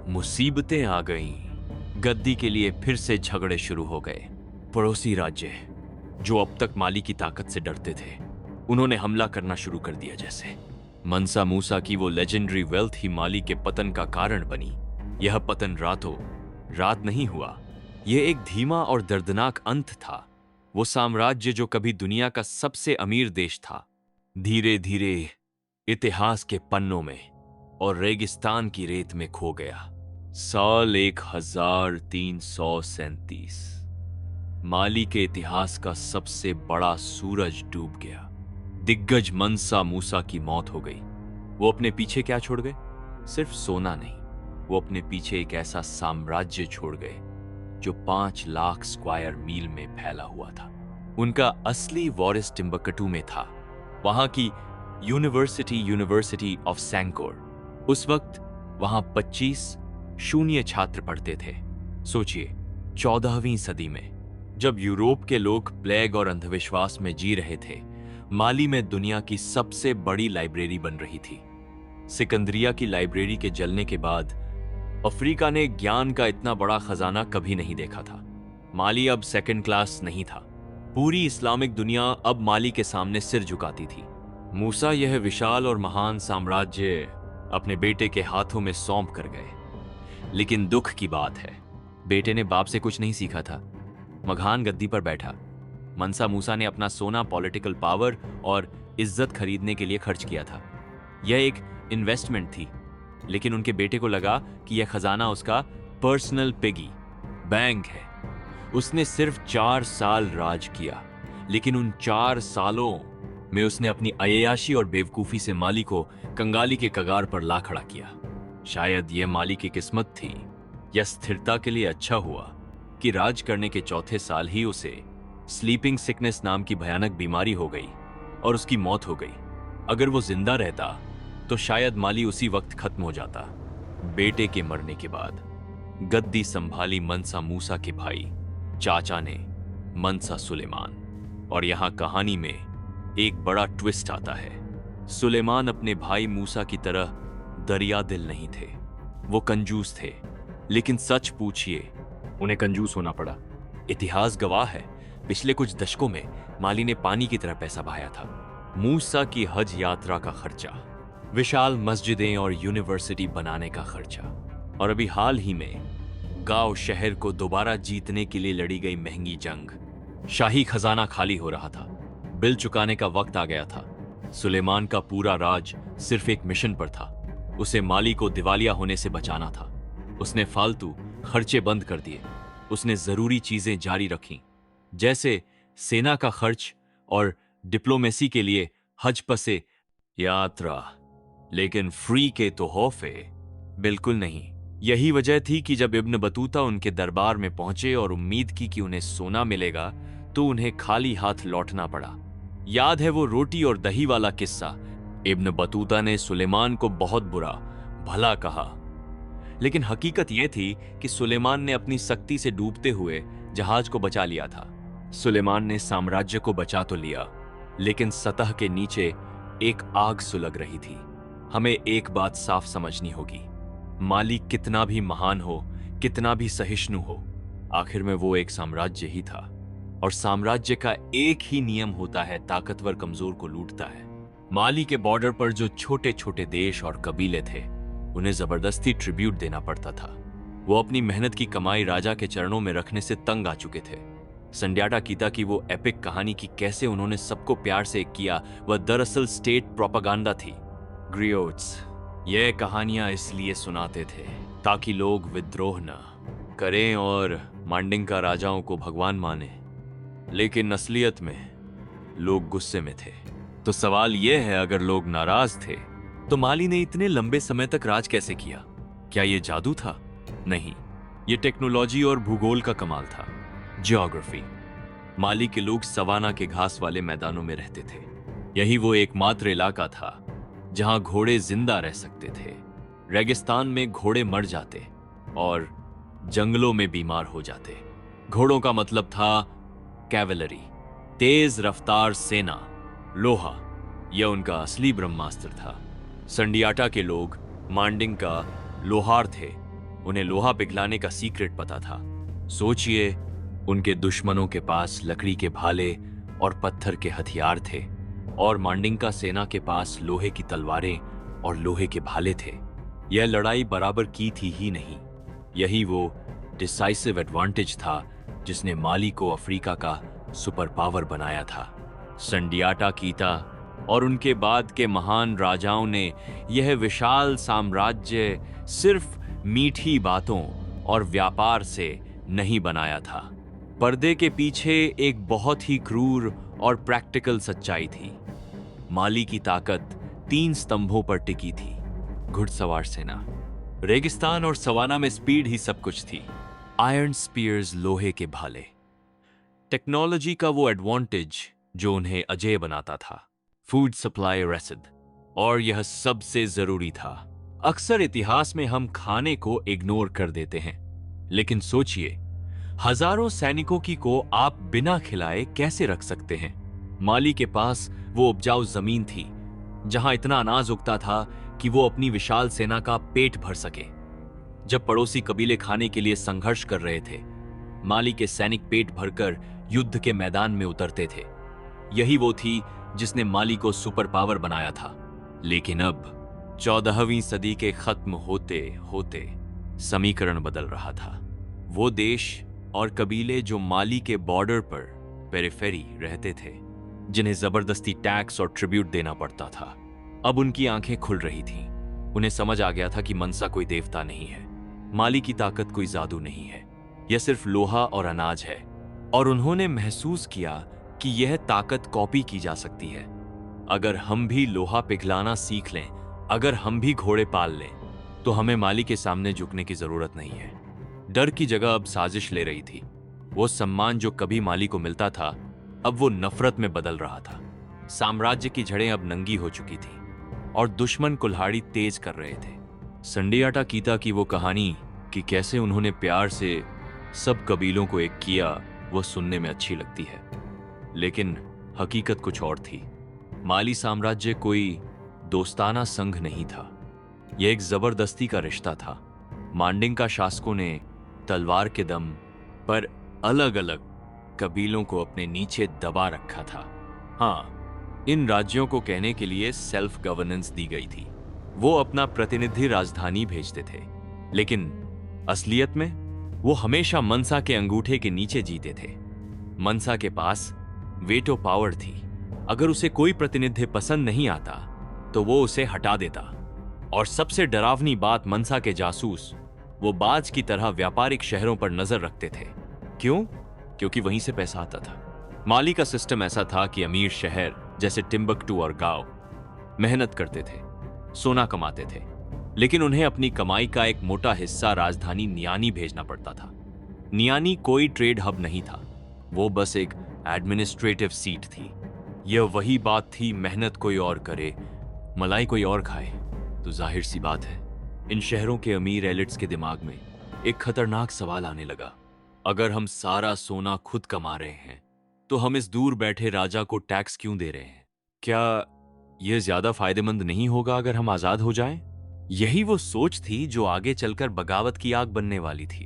मुसीबतें आ गईं। गद्दी के लिए फिर से झगड़े शुरू हो गए। पड़ोसी राज्य, जो अब तक माली की ताकत से डरते थे, उन्होंने हमला करना शुरू कर दिया। जैसे मनसा मूसा की वो लेजेंडरी वेल्थ ही माली के पतन का कारण बनी। यह पतन रातों रात नहीं हुआ, यह एक धीमा और दर्दनाक अंत था। वो साम्राज्य जो कभी दुनिया का सबसे अमीर देश था, धीरे धीरे इतिहास के पन्नों में और रेगिस्तान की रेत में खो गया। साल 1337, माली के इतिहास का सबसे बड़ा सूरज डूब गया। दिग्गज मनसा मूसा की मौत हो गई। वो अपने पीछे क्या छोड़ गए? सिर्फ सोना नहीं, वो अपने पीछे एक ऐसा साम्राज्य छोड़ गए जो 5 लाख स्क्वायर मील में फैला हुआ था। उनका असली वॉरिस टिम्बकटू में था, वहां की यूनिवर्सिटी ऑफ सैंकोर। उस वक्त वहां 25 शून्य छात्र पढ़ते थे। सोचिए, 14वीं सदी में, जब यूरोप के लोग प्लेग और अंधविश्वास में जी रहे थे, माली में दुनिया की सबसे बड़ी लाइब्रेरी बन रही थी। सिकंदरिया की लाइब्रेरी के जलने के बाद अफ्रीका ने ज्ञान का इतना बड़ा खजाना कभी नहीं देखा था। माली अब सेकंड क्लास नहीं था। पूरी इस्लामिक दुनिया अब माली के सामने सिर झुकाती थी। मूसा यह विशाल और महान साम्राज्य अपने बेटे के हाथों में सौंप कर गए। लेकिन दुख की बात है, बेटे ने बाप से कुछ नहीं सीखा था। मघान गद्दी पर बैठा। मनसा मूसा ने अपना सोना पॉलिटिकल पावर और इज्जत खरीदने के लिए खर्च किया था। यह एक इन्वेस्टमेंट थी, लेकिन उनके बेटे को लगा कि यह खजाना उसका पर्सनल पिगी बैंक है। उसने सिर्फ 4 साल राज किया, लेकिन उन 4 सालों में उसने अपनी अय्याशी और बेवकूफी से माली को कंगाली के कगार पर ला खड़ा किया। शायद यह माली की किस्मत थी, या स्थिरता के लिए अच्छा हुआ कि राज करने के चौथे साल ही उसे स्लीपिंग सिकनेस नाम की भयानक बीमारी हो गई और उसकी मौत हो गई। अगर वो जिंदा रहता तो शायद माली उसी वक्त खत्म हो जाता। बेटे के मरने के बाद गद्दी संभाली मनसा मूसा के भाई चाचा ने, मनसा सुलेमान। और यहां कहानी में एक बड़ा ट्विस्ट आता है। सुलेमान अपने भाई मूसा की तरह दरिया दिल नहीं थे। वो कंजूस थे, लेकिन सच पूछिए, उन्हें कंजूस होना पड़ा। इतिहास गवाह है, पिछले कुछ दशकों में माली ने पानी की तरह पैसा बहाया था। मूसा की हज यात्रा का खर्चा, विशाल मस्जिदें और यूनिवर्सिटी बनाने का खर्चा, और अभी हाल ही में गांव शहर को दोबारा जीतने के लिए लड़ी गई महंगी जंग। शाही खजाना खाली हो रहा था, बिल चुकाने का वक्त आ गया था। सुलेमान का पूरा राज सिर्फ एक मिशन पर था, उसे माली को दिवालिया होने से बचाना था। उसने फालतू खर्चे बंद कर दिए, उसने जरूरी चीजें जारी रखीं, जैसे सेना का खर्च और डिप्लोमेसी के लिए हज पसे यात्रा, लेकिन फ्री के तोहफे बिल्कुल नहीं। यही वजह थी कि जब इब्न बतूता उनके दरबार में पहुंचे और उम्मीद की कि उन्हें सोना मिलेगा, तो उन्हें खाली हाथ लौटना पड़ा। याद है वो रोटी और दही वाला किस्सा। इब्न बतूता ने सुलेमान को बहुत बुरा भला कहा, लेकिन हकीकत यह थी कि सुलेमान ने अपनी सख्ती से डूबते हुए जहाज को बचा लिया था। सुलेमान ने साम्राज्य को बचा तो लिया, लेकिन सतह के नीचे एक आग सुलग रही थी। हमें एक बात साफ समझनी होगी, मालिक कितना भी महान हो, कितना भी सहिष्णु हो, आखिर में वो एक साम्राज्य ही था। और साम्राज्य का एक ही नियम होता है, ताकतवर कमजोर को लूटता है। माली के बॉर्डर पर जो छोटे छोटे देश और कबीले थे, उन्हें जबरदस्ती ट्रिब्यूट देना पड़ता था। वो अपनी मेहनत की कमाई राजा के चरणों में रखने से तंग आ चुके थे। संड्याटा कीता की वो एपिक कहानी की कैसे उन्होंने सबको प्यार से किया, वह दरअसल स्टेट प्रोपागेंडा थी। ग्रियोट्स ये कहानियां इसलिए सुनाते थे ताकि लोग विद्रोह न करें और मांडिंका राजाओं को भगवान माने, लेकिन असलियत में लोग गुस्से में थे। तो सवाल यह है, अगर लोग नाराज थे तो माली ने इतने लंबे समय तक राज कैसे किया? क्या यह जादू था? नहीं, यह टेक्नोलॉजी और भूगोल का कमाल था। जियोग्राफी। माली के लोग सवाना के घास वाले मैदानों में रहते थे। यही वो एकमात्र इलाका था जहां घोड़े जिंदा रह सकते थे। रेगिस्तान में घोड़े मर जाते और जंगलों में बीमार हो जाते। घोड़ों का मतलब था कैवलरी, तेज रफ्तार सेना। लोहा यह उनका असली ब्रह्मास्त्र था। संडियाटा के लोग मांडिंका लोहार थे। उन्हें लोहा पिघलाने का सीक्रेट पता था। सोचिए, उनके दुश्मनों के पास लकड़ी के भाले और पत्थर के हथियार थे, और मांडिंका सेना के पास लोहे की तलवारें और लोहे के भाले थे। यह लड़ाई बराबर की थी ही नहीं। यही वो डिसाइसिव एडवांटेज था जिसने माली को अफ्रीका का सुपर पावर बनाया था। संडियाटा कीता और उनके बाद के महान राजाओं ने यह विशाल साम्राज्य सिर्फ मीठी बातों और व्यापार से नहीं बनाया था। पर्दे के पीछे एक बहुत ही क्रूर और प्रैक्टिकल सच्चाई थी। माली की ताकत 3 स्तंभों पर टिकी थी। घुड़सवार सेना, रेगिस्तान और सवाना में स्पीड ही सब कुछ थी। आयरन स्पीयर्स, लोहे के भाले, टेक्नोलॉजी का वो एडवांटेज जो उन्हें अजेय बनाता था। फूड सप्लाई रैसिड, और यह सबसे जरूरी था। अक्सर इतिहास में हम खाने को इग्नोर कर देते हैं, लेकिन सोचिए, हजारों सैनिकों की को आप बिना खिलाए कैसे रख सकते हैं? माली के पास वो उपजाऊ जमीन थी जहां इतना अनाज उगता था कि वो अपनी विशाल सेना का पेट भर सके। जब पड़ोसी कबीले खाने के लिए संघर्ष कर रहे थे, माली के सैनिक पेट भरकर युद्ध के मैदान में उतरते थे। यही वो थी जिसने माली को सुपर पावर बनाया था। लेकिन अब 14वीं सदी के खत्म होते होते समीकरण बदल रहा था। वो देश और कबीले जो माली के बॉर्डर पर पेरिफेरी रहते थे, जिन्हें जबरदस्ती टैक्स और ट्रिब्यूट देना पड़ता था, अब उनकी आंखें खुल रही थीं। उन्हें समझ आ गया था कि मनसा कोई देवता नहीं है, माली की ताकत कोई जादू नहीं है, यह सिर्फ लोहा और अनाज है। और उन्होंने महसूस किया कि यह ताकत कॉपी की जा सकती है। अगर हम भी लोहा पिघलाना सीख लें, अगर हम भी घोड़े पाल लें, तो हमें माली के सामने झुकने की जरूरत नहीं है। डर की जगह अब साजिश ले रही थी। वो सम्मान जो कभी माली को मिलता था, अब वो नफरत में बदल रहा था। साम्राज्य की जड़ें अब नंगी हो चुकी थी और दुश्मन कुल्हाड़ी तेज कर रहे थे। संडियाटा कीता की वो कहानी कि कैसे उन्होंने प्यार से सब कबीलों को एक किया, वो सुनने में अच्छी लगती है, लेकिन हकीकत कुछ और थी। माली साम्राज्य कोई दोस्ताना संघ नहीं था, यह एक जबरदस्ती का रिश्ता था। मांडिंका शासकों ने तलवार के दम पर अलग अलग कबीलों को अपने नीचे दबा रखा था। हाँ, इन राज्यों को कहने के लिए सेल्फ गवर्नेंस दी गई थी। वो अपना प्रतिनिधि राजधानी भेजते थे, लेकिन असलियत में वो हमेशा मनसा के अंगूठे के नीचे जीते थे। मनसा के पास वेटो पावर थी। अगर उसे कोई प्रतिनिधि पसंद नहीं आता तो वो उसे हटा देता। और सबसे डरावनी बात, मनसा के जासूस वो बाज की तरह व्यापारिक शहरों पर नजर रखते थे। क्यों? क्योंकि वहीं से पैसा आता था। माली का सिस्टम ऐसा था कि अमीर शहर जैसे टिम्बकटू और गांव मेहनत करते थे, सोना कमाते थे, लेकिन उन्हें अपनी कमाई का एक मोटा हिस्सा राजधानी नियानी भेजना पड़ता था। नियानी कोई ट्रेड हब नहीं था, वो बस एक एडमिनिस्ट्रेटिव सीट थी। यह वही बात थी, मेहनत कोई और करे, मलाई कोई और खाए। तो जाहिर सी बात है, इन शहरों के अमीर एलिट्स के दिमाग में एक खतरनाक सवाल आने लगा। अगर हम सारा सोना खुद कमा रहे हैं, तो हम इस दूर बैठे राजा को टैक्स क्यों दे रहे हैं? क्या यह ज्यादा फायदेमंद नहीं होगा अगर हम आजाद हो जाएं? यही वो सोच थी जो आगे चलकर बगावत की आग बनने वाली थी।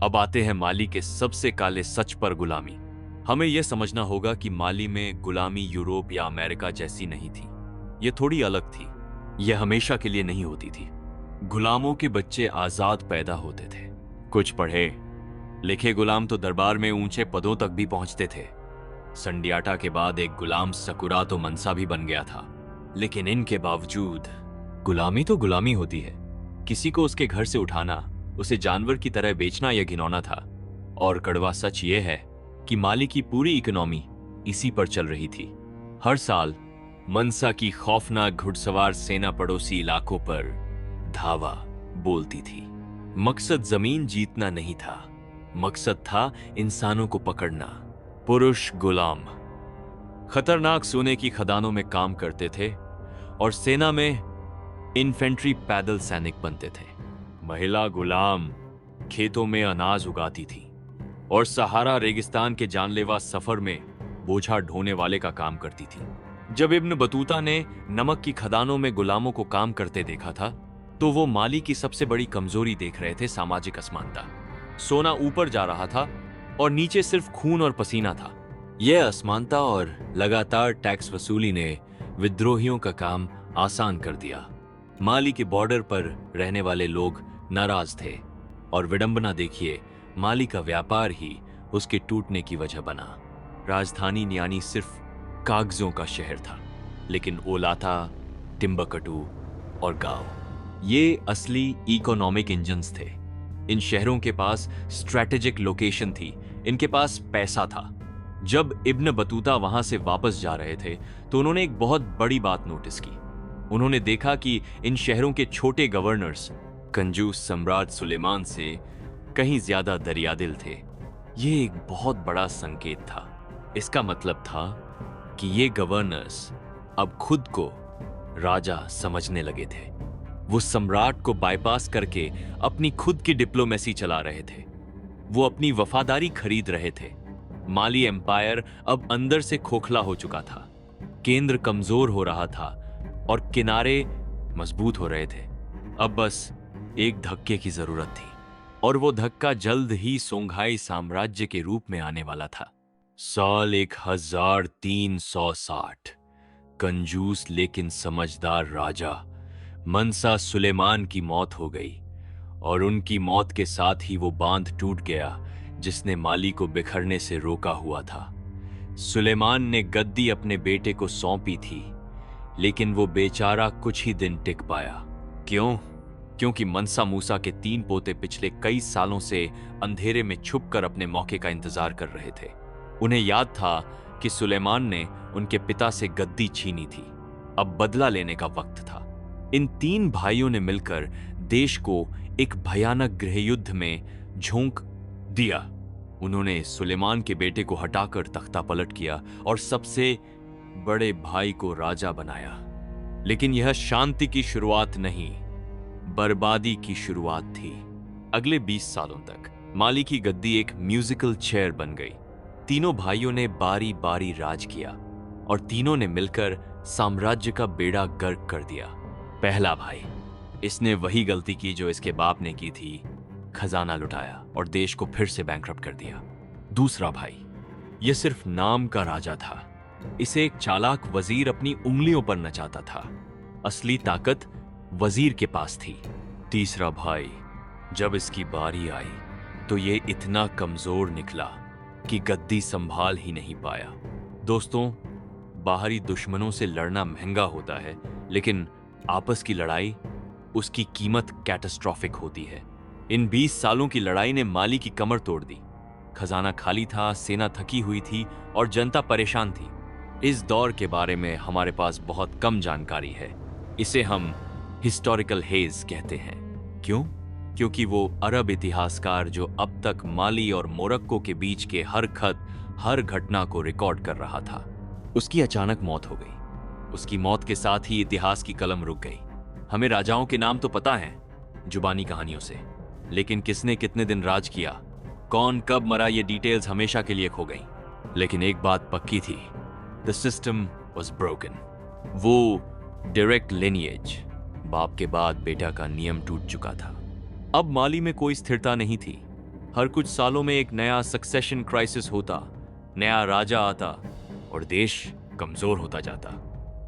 अब आते हैं माली के सबसे काले सच पर, गुलामी। हमें यह समझना होगा कि माली में गुलामी यूरोप या अमेरिका जैसी नहीं थी। यह थोड़ी अलग थी। यह हमेशा के लिए नहीं होती थी। गुलामों के बच्चे आजाद पैदा होते थे। कुछ पढ़े लिखे गुलाम तो दरबार में ऊंचे पदों तक भी पहुंचते थे। संडियाटा के बाद एक गुलाम सकुरा तो मनसा भी बन गया था। लेकिन इनके बावजूद गुलामी तो गुलामी होती है। किसी को उसके घर से उठाना, उसे जानवर की तरह बेचना यह घिनौना था। और कड़वा सच यह है कि माली की पूरी इकोनॉमी इसी पर चल रही थी। हर साल मनसा की खौफनाक घुड़सवार सेना पड़ोसी इलाकों पर धावा बोलती थी। मकसद जमीन जीतना नहीं था, मकसद था इंसानों को पकड़ना। पुरुष गुलाम खतरनाक सोने की खदानों में काम करते थे और सेना में इन्फेंट्री पैदल सैनिक बनते थे। महिला गुलाम खेतों में अनाज उगाती थी और सहारा रेगिस्तान के जानलेवा सफर में बोझा ढोने वाले का काम करती थी। जब इब्न बतूता ने नमक की खदानों में गुलामों को काम करते देखा था, तो वो माली की सबसे बड़ी कमजोरी देख रहे थे, सामाजिक असमानता। सोना ऊपर जा रहा था और नीचे सिर्फ खून और पसीना था। यह असमानता और लगातार टैक्स वसूली ने विद्रोहियों का काम आसान कर दिया। माली के बॉर्डर पर रहने वाले लोग नाराज थे और विडंबना देखिए, माली का व्यापार ही उसके टूटने की वजह बना। राजधानी नियानी सिर्फ कागजों का शहर था, लेकिन ओलाता, टिम्बकटू और गांव ये असली इकोनॉमिक इंजन्स थे। इन शहरों के पास स्ट्रैटेजिक लोकेशन थी, इनके पास पैसा था। जब इब्न बतूता वहां से वापस जा रहे थे, तो उन्होंने एक बहुत बड़ी बात नोटिस की। उन्होंने देखा कि इन शहरों के छोटे गवर्नर्स कंजूस सम्राट सुलेमान से कहीं ज्यादा दरियादिल थे। ये एक बहुत बड़ा संकेत था। इसका मतलब था कि ये गवर्नर्स अब खुद को राजा समझने लगे थे। वो सम्राट को बाईपास करके अपनी खुद की डिप्लोमेसी चला रहे थे। वो अपनी वफादारी खरीद रहे थे। माली एम्पायर अब अंदर से खोखला हो चुका था। केंद्र कमजोर हो रहा था और किनारे मजबूत हो रहे थे। अब बस एक धक्के की जरूरत थी, और वो धक्का जल्द ही सोंघाई साम्राज्य के रूप में आने वाला था। साल 1360। कंजूस लेकिन समझदार राजा मनसा सुलेमान की मौत हो गई, और उनकी मौत के साथ ही वो बांध टूट गया जिसने माली को बिखरने से रोका हुआ था। सुलेमान ने गद्दी अपने बेटे को सौंपी थी, लेकिन वो बेचारा कुछ ही दिन टिक पाया। क्यों? क्योंकि मनसा मूसा के 3 पोते पिछले कई सालों से अंधेरे में छुपकर अपने मौके का इंतजार कर रहे थे। उन्हें याद था कि सुलेमान ने उनके पिता से गद्दी छीनी थी। अब बदला लेने का वक्त था। इन 3 भाइयों ने मिलकर देश को एक भयानक गृहयुद्ध में झोंक दिया। उन्होंने सुलेमान के बेटे को हटाकर तख्ता पलट किया और सबसे बड़े भाई को राजा बनाया। लेकिन यह शांति की शुरुआत नहीं, बर्बादी की शुरुआत थी। अगले 20 सालों तक माली की गद्दी एक म्यूजिकल चेयर बन गई। तीनों भाइयों ने बारी बारी राज किया और तीनों ने मिलकर साम्राज्य का बेड़ा गर्क कर दिया। पहला भाई, इसने वही गलती की जो इसके बाप ने की थी, खजाना लुटाया और देश को फिर से बैंकरप्ट कर दिया। दूसरा भाई, यह सिर्फ नाम का राजा था। इसे एक चालाक वजीर अपनी उंगलियों पर नचाता था। असली ताकत वजीर के पास थी। तीसरा भाई, जब इसकी बारी आई तो ये इतना कमजोर निकला कि गद्दी संभाल ही नहीं पाया। दोस्तों, बाहरी दुश्मनों से लड़ना महंगा होता है, लेकिन आपस की लड़ाई, उसकी कीमत कैटास्ट्रॉफिक होती है। इन 20 सालों की लड़ाई ने माली की कमर तोड़ दी। खजाना खाली था, सेना थकी हुई थी और जनता परेशान थी। इस दौर के बारे में हमारे पास बहुत कम जानकारी है। इसे हम हिस्टोरिकल हेज कहते हैं। क्यों? क्योंकि वो अरब इतिहासकार जो अब तक माली और मोरक्को के बीच के हर खत, हर घटना को रिकॉर्ड कर रहा था, उसकी अचानक मौत हो गई। उसकी मौत के साथ ही इतिहास की कलम रुक गई। हमें राजाओं के नाम तो पता है जुबानी कहानियों से, लेकिन किसने कितने दिन राज किया, कौन कब मरा, ये डिटेल्स हमेशा के लिए खो गई। लेकिन एक बात पक्की थी, द सिस्टम वॉज ब्रोकन। वो डायरेक्ट लिनिएज, बाप के बाद बेटा का नियम टूट चुका था। अब माली में कोई स्थिरता नहीं थी। हर कुछ सालों में एक नया सक्सेशन क्राइसिस होता, नया राजा आता और देश कमजोर होता जाता।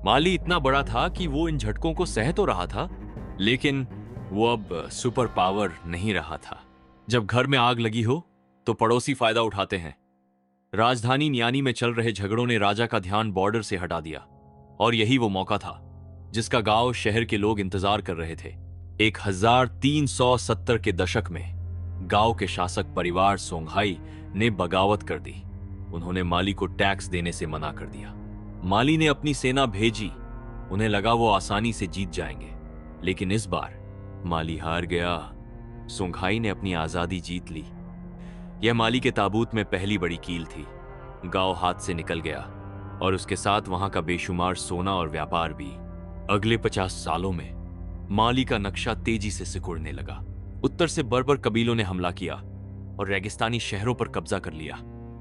माली इतना बड़ा था कि वो इन झटकों को सह तो रहा था, लेकिन वो अब सुपर पावर नहीं रहा था। जब घर में आग लगी हो तो पड़ोसी फायदा उठाते हैं। राजधानी नियानी में चल रहे झगड़ों ने राजा का ध्यान बॉर्डर से हटा दिया, और यही वो मौका था जिसका गांव शहर के लोग इंतजार कर रहे थे। 1370 के दशक में गांव के शासक परिवार सोंघाई ने बगावत कर दी। उन्होंने माली को टैक्स देने से मना कर दिया। माली ने अपनी सेना भेजी, उन्हें लगा वो आसानी से जीत जाएंगे, लेकिन इस बार माली हार गया। सोंघाई ने अपनी आजादी जीत ली। यह माली के ताबूत में पहली बड़ी कील थी। गांव हाथ से निकल गया और उसके साथ वहां का बेशुमार सोना और व्यापार भी। अगले 50 सालों में माली का नक्शा तेजी से सिकुड़ने लगा। उत्तर से बर्बर कबीलों ने हमला किया और रेगिस्तानी शहरों पर कब्जा कर लिया।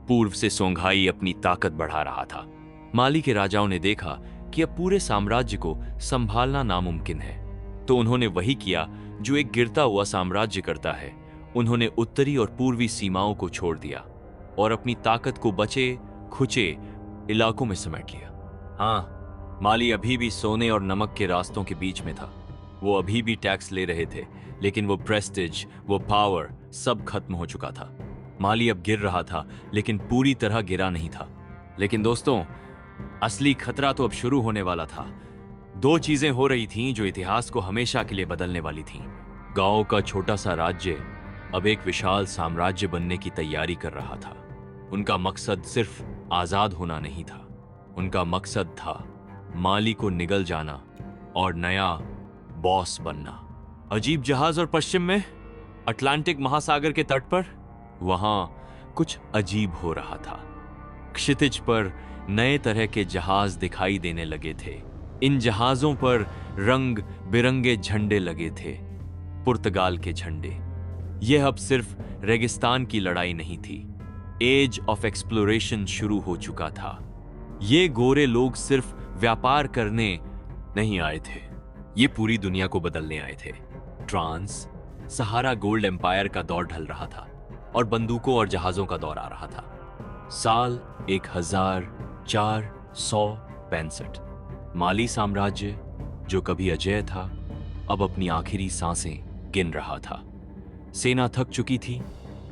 पूर्व से सोंघाई अपनी ताकत बढ़ा रहा था। माली के राजाओं ने देखा कि अब पूरे साम्राज्य को संभालना नामुमकिन है, तो उन्होंने वही किया जो एक गिरता हुआ साम्राज्य करता है। उन्होंने उत्तरी और पूर्वी सीमाओं को छोड़ दिया और अपनी ताकत को बचे खुचे इलाकों में समेट लिया। हाँ, माली अभी भी सोने और नमक के रास्तों के बीच में था। वो अभी भी टैक्स ले रहे थे, लेकिन वो प्रेस्टिज, वो पावर सब खत्म हो चुका था। माली अब गिर रहा था, लेकिन पूरी तरह गिरा नहीं था। लेकिन दोस्तों, असली खतरा तो अब शुरू होने वाला था। दो चीजें हो रही थीं जो इतिहास को हमेशा के लिए बदलने वाली थीं। गांव का छोटा सा राज्य अब एक विशाल साम्राज्य बनने की तैयारी कर रहा था। उनका मकसद सिर्फ आजाद होना नहीं था, उनका मकसद था माली को निगल जाना और नया बॉस बनना। अजीब जहाज और पश्चिम में अटलांटिक महासागर के तट पर वहां कुछ अजीब हो रहा था। क्षितिज पर नए तरह के जहाज दिखाई देने लगे थे। इन जहाजों पर रंग बिरंगे झंडे लगे थे, पुर्तगाल के झंडे। यह अब सिर्फ रेगिस्तान की लड़ाई नहीं थी, एज ऑफ एक्सप्लोरेशन शुरू हो चुका था। ये गोरे लोग सिर्फ व्यापार करने नहीं आए थे, ये पूरी दुनिया को बदलने आए थे। ट्रांस सहारा गोल्ड एम्पायर का दौर ढल रहा था और बंदूकों और जहाजों का दौर आ रहा था। साल 1465। माली साम्राज्य जो कभी अजेय था, अब अपनी आखिरी सांसें गिन रहा था। सेना थक चुकी थी,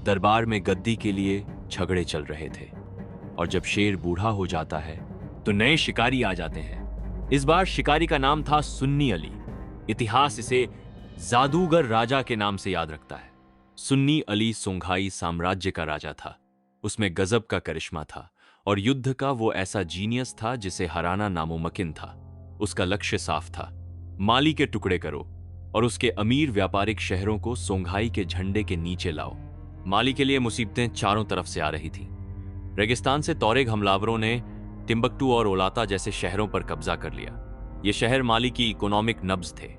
दरबार में गद्दी के लिए झगड़े चल रहे थे, और जब शेर बूढ़ा हो जाता है तो नए शिकारी आ जाते हैं। इस बार शिकारी का नाम था सुन्नी अली। इतिहास इसे जादूगर राजा के नाम से याद रखता है। सुन्नी अली सोंघाई साम्राज्य का राजा था। उसमें गजब का करिश्मा था और युद्ध का वो ऐसा जीनियस था जिसे हराना नामुमकिन था। उसका लक्ष्य साफ था, माली के टुकड़े करो और उसके अमीर व्यापारिक शहरों को सोंघाई के झंडे के नीचे लाओ। माली के लिए मुसीबतें चारों तरफ से आ रही थीं। रेगिस्तान से तौरेग हमलावरों ने टिम्बकटू और ओलाता जैसे शहरों पर कब्जा कर लिया। ये शहर माली की इकोनॉमिक नब्ज थे।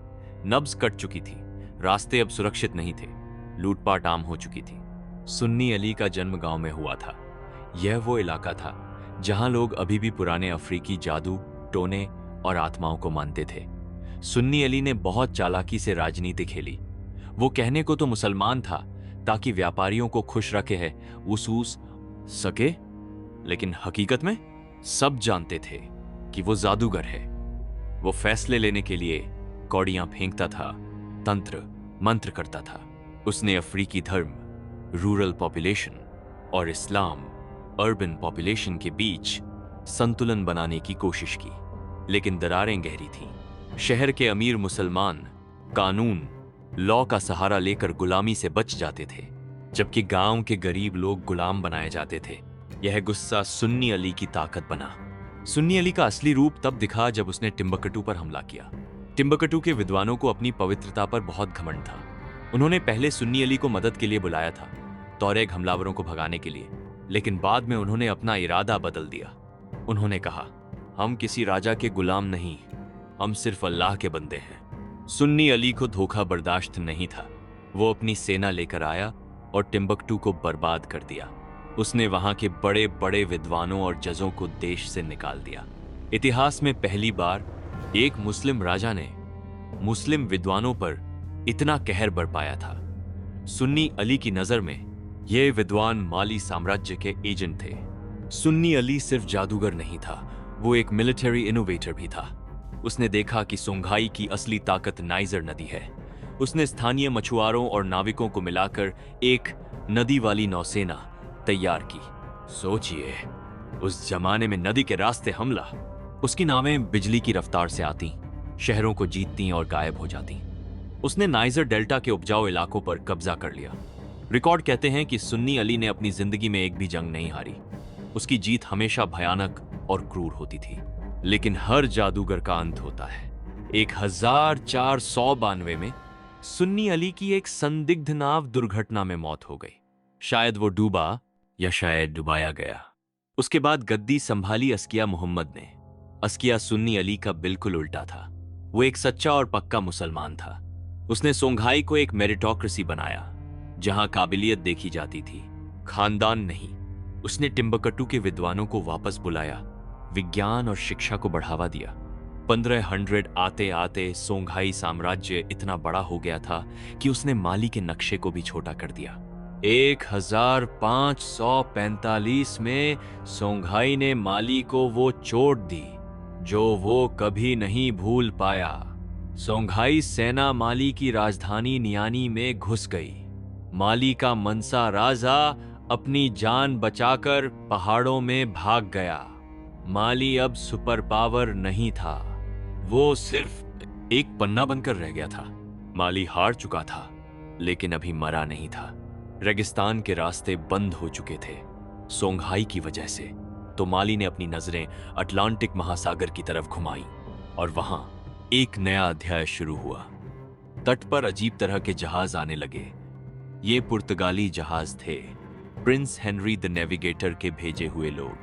नब्ज कट चुकी थी, रास्ते अब सुरक्षित नहीं थे, लूटपाट आम हो चुकी थी। सुन्नी अली का जन्म गांव में हुआ था। यह वो इलाका था जहां लोग अभी भी पुराने अफ्रीकी जादू, टोने और आत्माओं को मानते थे। सुन्नी अली ने बहुत चालाकी से राजनीति खेली। वो कहने को तो मुसलमान था ताकि व्यापारियों को खुश रखे है वसूस सके, लेकिन हकीकत में सब जानते थे कि वो जादूगर है। वो फैसले लेने के लिए कौड़ियां फेंकता था, तंत्र मंत्र करता था। उसने अफ्रीकी धर्म, रूरल पॉपुलेशन और इस्लाम, अर्बन पॉपुलेशन के बीच संतुलन बनाने की कोशिश की, लेकिन दरारें गहरी थीं। शहर के अमीर मुसलमान कानून, लॉ का सहारा लेकर गुलामी से बच जाते थे, जबकि गांव के गरीब लोग गुलाम बनाए जाते थे। यह गुस्सा सुन्नी अली की ताकत बना। सुन्नी अली का असली रूप तब दिखा जब उसने टिम्बकटू पर हमला किया। टिम्बकटू के विद्वानों को अपनी पवित्रता पर बहुत घमंड था। उन्होंने पहले सुन्नी अली को मदद के लिए बुलाया था, तौरेग हमलावरों को भगाने के लिए, लेकिन बाद में उन्होंने अपना इरादा बदल दिया। उन्होंने कहा, हम किसी राजा के गुलाम नहीं, हम सिर्फ अल्लाह के बंदे हैं। सुन्नी अली को धोखा बर्दाश्त नहीं था। वो अपनी सेना लेकर आया और टिम्बकटू को बर्बाद कर दिया। उसने वहां के बड़े बड़े विद्वानों और जजों को देश से निकाल दिया। इतिहास में पहली बार एक मुस्लिम राजा ने मुस्लिम विद्वानों पर इतना कहर बरपाया था। सुन्नी अली की नजर में ये विद्वान माली साम्राज्य के एजेंट थे। सुन्नी अली सिर्फ जादूगर नहीं था, वो एक मिलिट्री इनोवेटर भी था। उसने देखा कि सोंघाई की असली ताकत नाइजर नदी है। उसने स्थानीय मछुआरों और नाविकों को मिलाकर एक नदी वाली नौसेना तैयार की। सोचिए, उस जमाने में नदी के रास्ते हमला। उसकी नावें बिजली की रफ्तार से आती, शहरों को जीतती और गायब हो जाती। उसने नाइजर डेल्टा के उपजाऊ इलाकों पर कब्जा कर लिया। रिकॉर्ड कहते हैं कि सुन्नी अली ने अपनी जिंदगी में एक भी जंग नहीं हारी। उसकी जीत हमेशा भयानक और क्रूर होती थी। लेकिन हर जादूगर का अंत होता है। 1492 में सुन्नी अली की एक संदिग्ध नाव दुर्घटना में मौत हो गई। शायद वो डूबा या शायद डुबाया गया। उसके बाद गद्दी संभाली अस्किया मोहम्मद ने। अस्किया सुन्नी अली का बिल्कुल उल्टा था। वो एक सच्चा और पक्का मुसलमान था। उसने सोंघाई को एक मेरिटोक्रेसी बनाया, जहां काबिलियत देखी जाती थी, खानदान नहीं। उसने टिम्बकटू के विद्वानों को वापस बुलाया, विज्ञान और शिक्षा को बढ़ावा दिया। 1500 आते आते सोंघाई साम्राज्य इतना बड़ा हो गया था कि उसने माली के नक्शे को भी छोटा कर दिया। 1545 में सोंघाई ने माली को वो चोट दी जो वो कभी नहीं भूल पाया। सोंघाई सेना माली की राजधानी नियानी में घुस गई। माली का मनसा राजा अपनी जान बचाकर पहाड़ों में भाग गया। माली अब सुपर पावर नहीं था, वो सिर्फ एक पन्ना बनकर रह गया था। माली हार चुका था, लेकिन अभी मरा नहीं था। रेगिस्तान के रास्ते बंद हो चुके थे सोंघाई की वजह से। तो माली ने अपनी नजरें अटलांटिक महासागर की तरफ घुमाई और वहां एक नया अध्याय शुरू हुआ। तट पर अजीब तरह के जहाज आने लगे। ये पुर्तगाली जहाज थे, प्रिंस हेनरी द नेविगेटर के भेजे हुए लोग।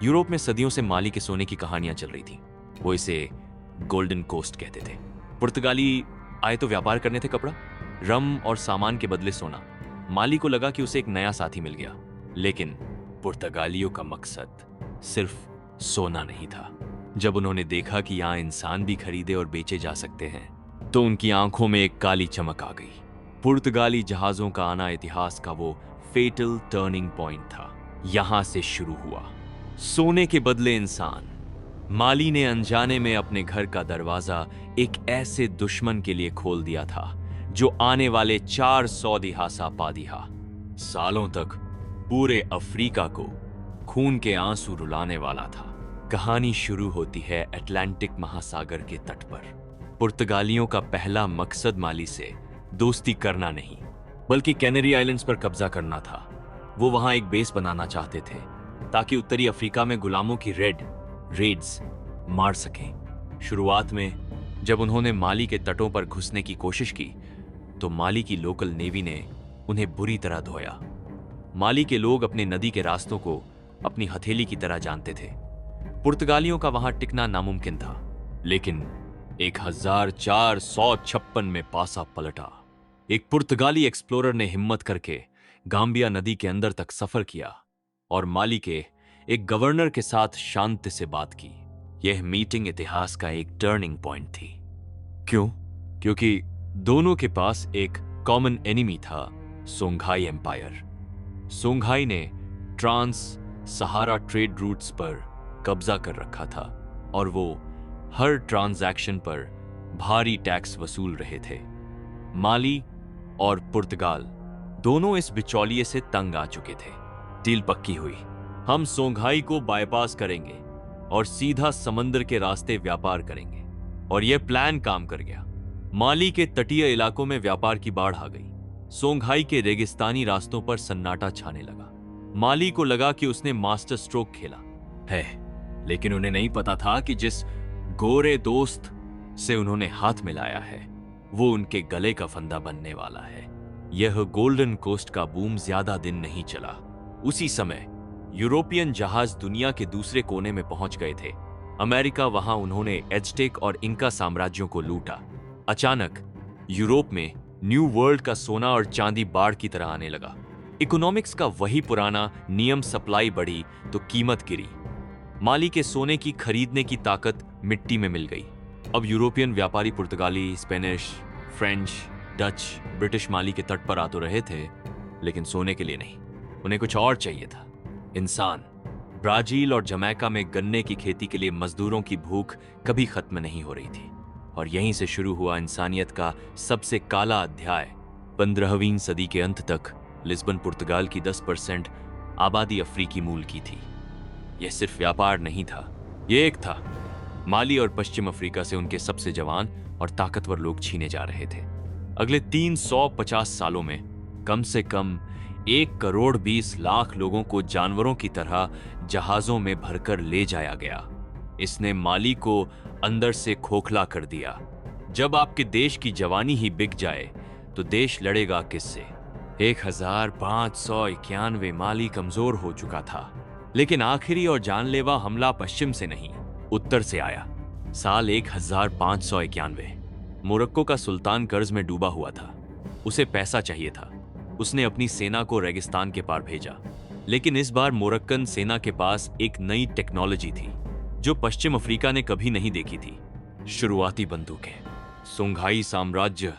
यूरोप में सदियों से माली के सोने की कहानियां चल रही थी। वो इसे गोल्डन कोस्ट कहते थे। पुर्तगाली आए तो व्यापार करने थे कपड़ा, रम और सामान के बदले सोना। माली को लगा कि उसे एक नया साथी मिल गया, लेकिन पुर्तगालियों का मकसद सिर्फ सोना नहीं था। जब उन्होंने देखा कि यहाँ इंसान भी खरीदे और बेचे जा सकते हैं, तो उनकी आंखों में एक काली चमक आ गई। पुर्तगाली जहाजों का आना इतिहास का वो फेटल टर्निंग पॉइंट था। यहां से शुरू हुआ सोने के बदले इंसान। माली ने अनजाने में अपने घर का दरवाजा एक ऐसे दुश्मन के लिए खोल दिया था जो आने वाले 400 दिहासा पादिहा सालों तक पूरे अफ्रीका को खून के आंसू रुलाने वाला था। कहानी शुरू होती है अटलांटिक महासागर के तट पर। पुर्तगालियों का पहला मकसद माली से दोस्ती करना नहीं, बल्कि कैनरी आइलैंड्स पर कब्जा करना था। वो वहां एक बेस बनाना चाहते थे ताकि उत्तरी अफ्रीका में गुलामों की रेड्स मार सकें। शुरुआत में जब उन्होंने माली के तटों पर घुसने की कोशिश की, तो माली की लोकल नेवी ने उन्हें बुरी तरह धोया। माली के लोग अपने नदी के रास्तों को अपनी हथेली की तरह जानते थे। पुर्तगालियों का वहां टिकना नामुमकिन था। लेकिन 1456 में पासा पलटा। एक पुर्तगाली एक्सप्लोरर ने हिम्मत करके गाम्बिया नदी के अंदर तक सफर किया और माली के एक गवर्नर के साथ शांति से बात की। यह मीटिंग इतिहास का एक टर्निंग पॉइंट थी। क्यों? क्योंकि दोनों के पास एक कॉमन एनिमी था, सोंघाई एम्पायर। सोंघाई ने ट्रांस सहारा ट्रेड रूट्स पर कब्जा कर रखा था और वो हर ट्रांजैक्शन पर भारी टैक्स वसूल रहे थे। माली और पुर्तगाल दोनों इस बिचौलिए से तंग आ चुके थे। डील पक्की हुई, हम सोंघाई को बाईपास करेंगे और सीधा समंदर के रास्ते व्यापार करेंगे। और यह प्लान काम कर गया। माली के तटीय इलाकों में व्यापार की बाढ़ आ गई। सोंघाई के रेगिस्तानी रास्तों पर सन्नाटा छाने लगा। माली को लगा कि उसने मास्टर स्ट्रोक खेला है। लेकिन उन्हें नहीं पता था कि जिस गोरे दोस्त से उन्होंने हाथ मिलाया है वो उनके गले का फंदा बनने वाला है। यह गोल्डन कोस्ट का बूम ज्यादा दिन नहीं चला। उसी समय यूरोपियन जहाज दुनिया के दूसरे कोने में पहुंच गए थे। अमेरिका, वहां उन्होंने एज़टेक और इंका साम्राज्यों को लूटा। अचानक यूरोप में न्यू वर्ल्ड का सोना और चांदी बाढ़ की तरह आने लगा। इकोनॉमिक्स का वही पुराना नियम, सप्लाई बढ़ी तो कीमत गिरी। माली के सोने की खरीदने की ताकत मिट्टी में मिल गई। अब यूरोपियन व्यापारी पुर्तगाली, स्पेनिश, फ्रेंच, डच, ब्रिटिश माली के तट पर आ तो रहे थे, लेकिन सोने के लिए नहीं। उन्हें कुछ और चाहिए था, इंसान। ब्राजील और जमैका में गन्ने की खेती के लिए मजदूरों की भूख कभी खत्म नहीं हो रही थी, और यहीं से शुरू हुआ इंसानियत का सबसे काला अध्याय। 15वीं सदी के अंत तक लिस्बन पुर्तगाल की 10% आबादी अफ्रीकी मूल की थी। यह सिर्फ व्यापार नहीं था, यह एक था। माली और पश्चिम अफ्रीका से उनके सबसे जवान और ताकतवर लोग छीने जा रहे थे। अगले 350 सालों में कम से कम 1,20,00,000 लोगों को जानवरों की तरह जहाजों में भरकर ले जाया गया। इसने माली को अंदर से खोखला कर दिया। जब आपके देश की जवानी ही बिक जाए तो देश लड़ेगा किससे? 1591 माली कमजोर हो चुका था, लेकिन आखिरी और जानलेवा हमला पश्चिम से नहीं, उत्तर से आया। साल 1591। मोरक्को का सुल्तान कर्ज में डूबा हुआ था। उसे पैसा चाहिए था। उसने अपनी सेना को रेगिस्तान के पार भेजा, लेकिन इस बार मोरक्कन सेना के पास एक नई टेक्नोलॉजी थी जो पश्चिम अफ्रीका ने कभी नहीं देखी थी। शुरुआती बंदूकें। सोंघाई साम्राज्य,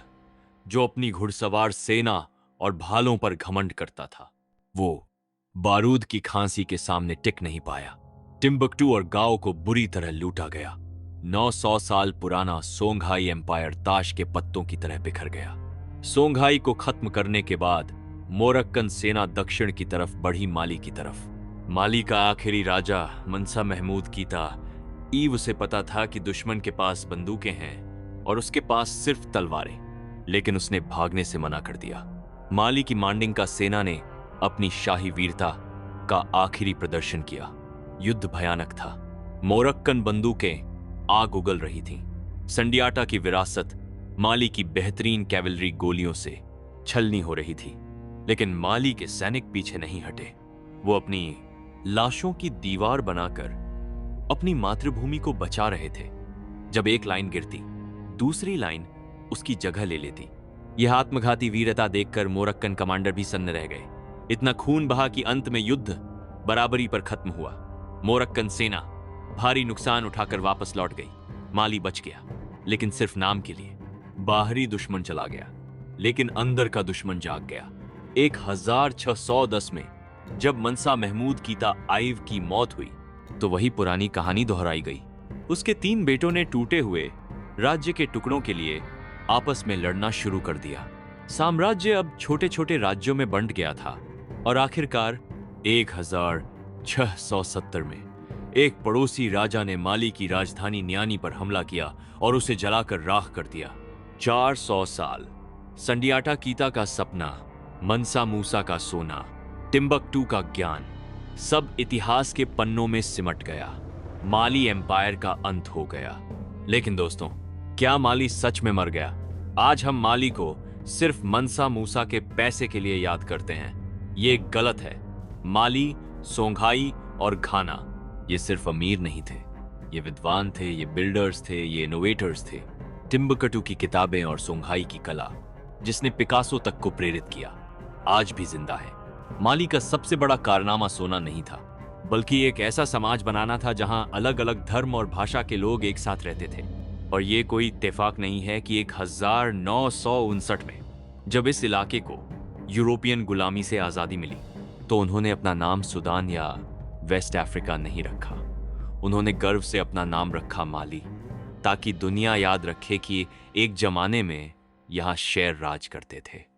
जो अपनी घुड़सवार सेना और भालों पर घमंड करता था, वो बारूद की खांसी के सामने टिक नहीं पाया। टिम्बकटू और गाओ को बुरी तरह लूटा गया। 900 साल पुराना सोंघाई एम्पायर ताश के पत्तों की तरह बिखर गया। सोंघाई को खत्म करने के बाद मोरक्कन सेना दक्षिण की तरफ बढ़ी, माली की तरफ। माली का आखिरी राजा मंसा महमूद कीता ईव उसे पता था कि दुश्मन के पास बंदूकें हैं और उसके पास सिर्फ तलवारें, लेकिन उसने भागने से मना कर दिया। माली की मांडिंका सेना ने अपनी शाही वीरता का आखिरी प्रदर्शन किया। युद्ध भयानक था। मोरक्कन बंदूकें आग उगल रही थीं। संडियाटा की विरासत माली की बेहतरीन कैवलरी गोलियों से छलनी हो रही थी, लेकिन माली के सैनिक पीछे नहीं हटे। वो अपनी लाशों की दीवार बनाकर अपनी मातृभूमि को बचा रहे थे। जब एक लाइन गिरती, दूसरी लाइन उसकी जगह ले लेती। यह आत्मघाती वीरता देखकर मोरक्कन कमांडर भी सन्न रह गए। इतना खून बहा कि अंत में युद्ध बराबरी पर खत्म हुआ। मोरक्कन सेना भारी नुकसान उठाकर वापस लौट गई। माली बच गया, लेकिन सिर्फ नाम के लिए। बाहरी दुश्मन चला गया, लेकिन अंदर का दुश्मन जाग गया। 1610 में जब मंसा महमूद कीता आइव की मौत हुई, तो वही पुरानी कहानी दोहराई गई। उसके 3 बेटों ने टूटे हुए राज्य के टुकड़ों के लिए आपस में लड़ना शुरू कर दिया। साम्राज्य अब छोटे छोटे राज्यों में बंट गया था, और आखिरकार 1670 में एक पड़ोसी राजा ने माली की राजधानी न्यानी पर हमला किया और उसे जलाकर राख कर दिया। 400 साल संडियाटा कीता का सपना, मंसा मूसा का सोना, टिम्बकटू का ज्ञान, सब इतिहास के पन्नों में सिमट गया। माली एम्पायर का अंत हो गया। लेकिन दोस्तों, क्या माली सच में मर गया? आज हम माली को सिर्फ मंसा मूसा के पैसे के लिए याद करते हैं। ये गलत है। माली, सोंघाई और घाना, ये सिर्फ अमीर नहीं थे, ये विद्वान थे, ये बिल्डर्स थे, ये इनोवेटर्स थे। टिम्बकटू की किताबें और सोंघाई की कला, जिसने पिकासो तक को प्रेरित किया, आज भी जिंदा है। माली का सबसे बड़ा कारनामा सोना नहीं था, बल्कि एक ऐसा समाज बनाना था जहां अलग अलग धर्म और भाषा के लोग एक साथ रहते थे। और ये कोई इत्तेफाक नहीं है कि 1959 में जब इस इलाके को यूरोपियन गुलामी से आज़ादी मिली, तो उन्होंने अपना नाम सूडान या वेस्ट अफ्रीका नहीं रखा। उन्होंने गर्व से अपना नाम रखा माली, ताकि दुनिया याद रखे कि एक जमाने में यहाँ शेर राज करते थे।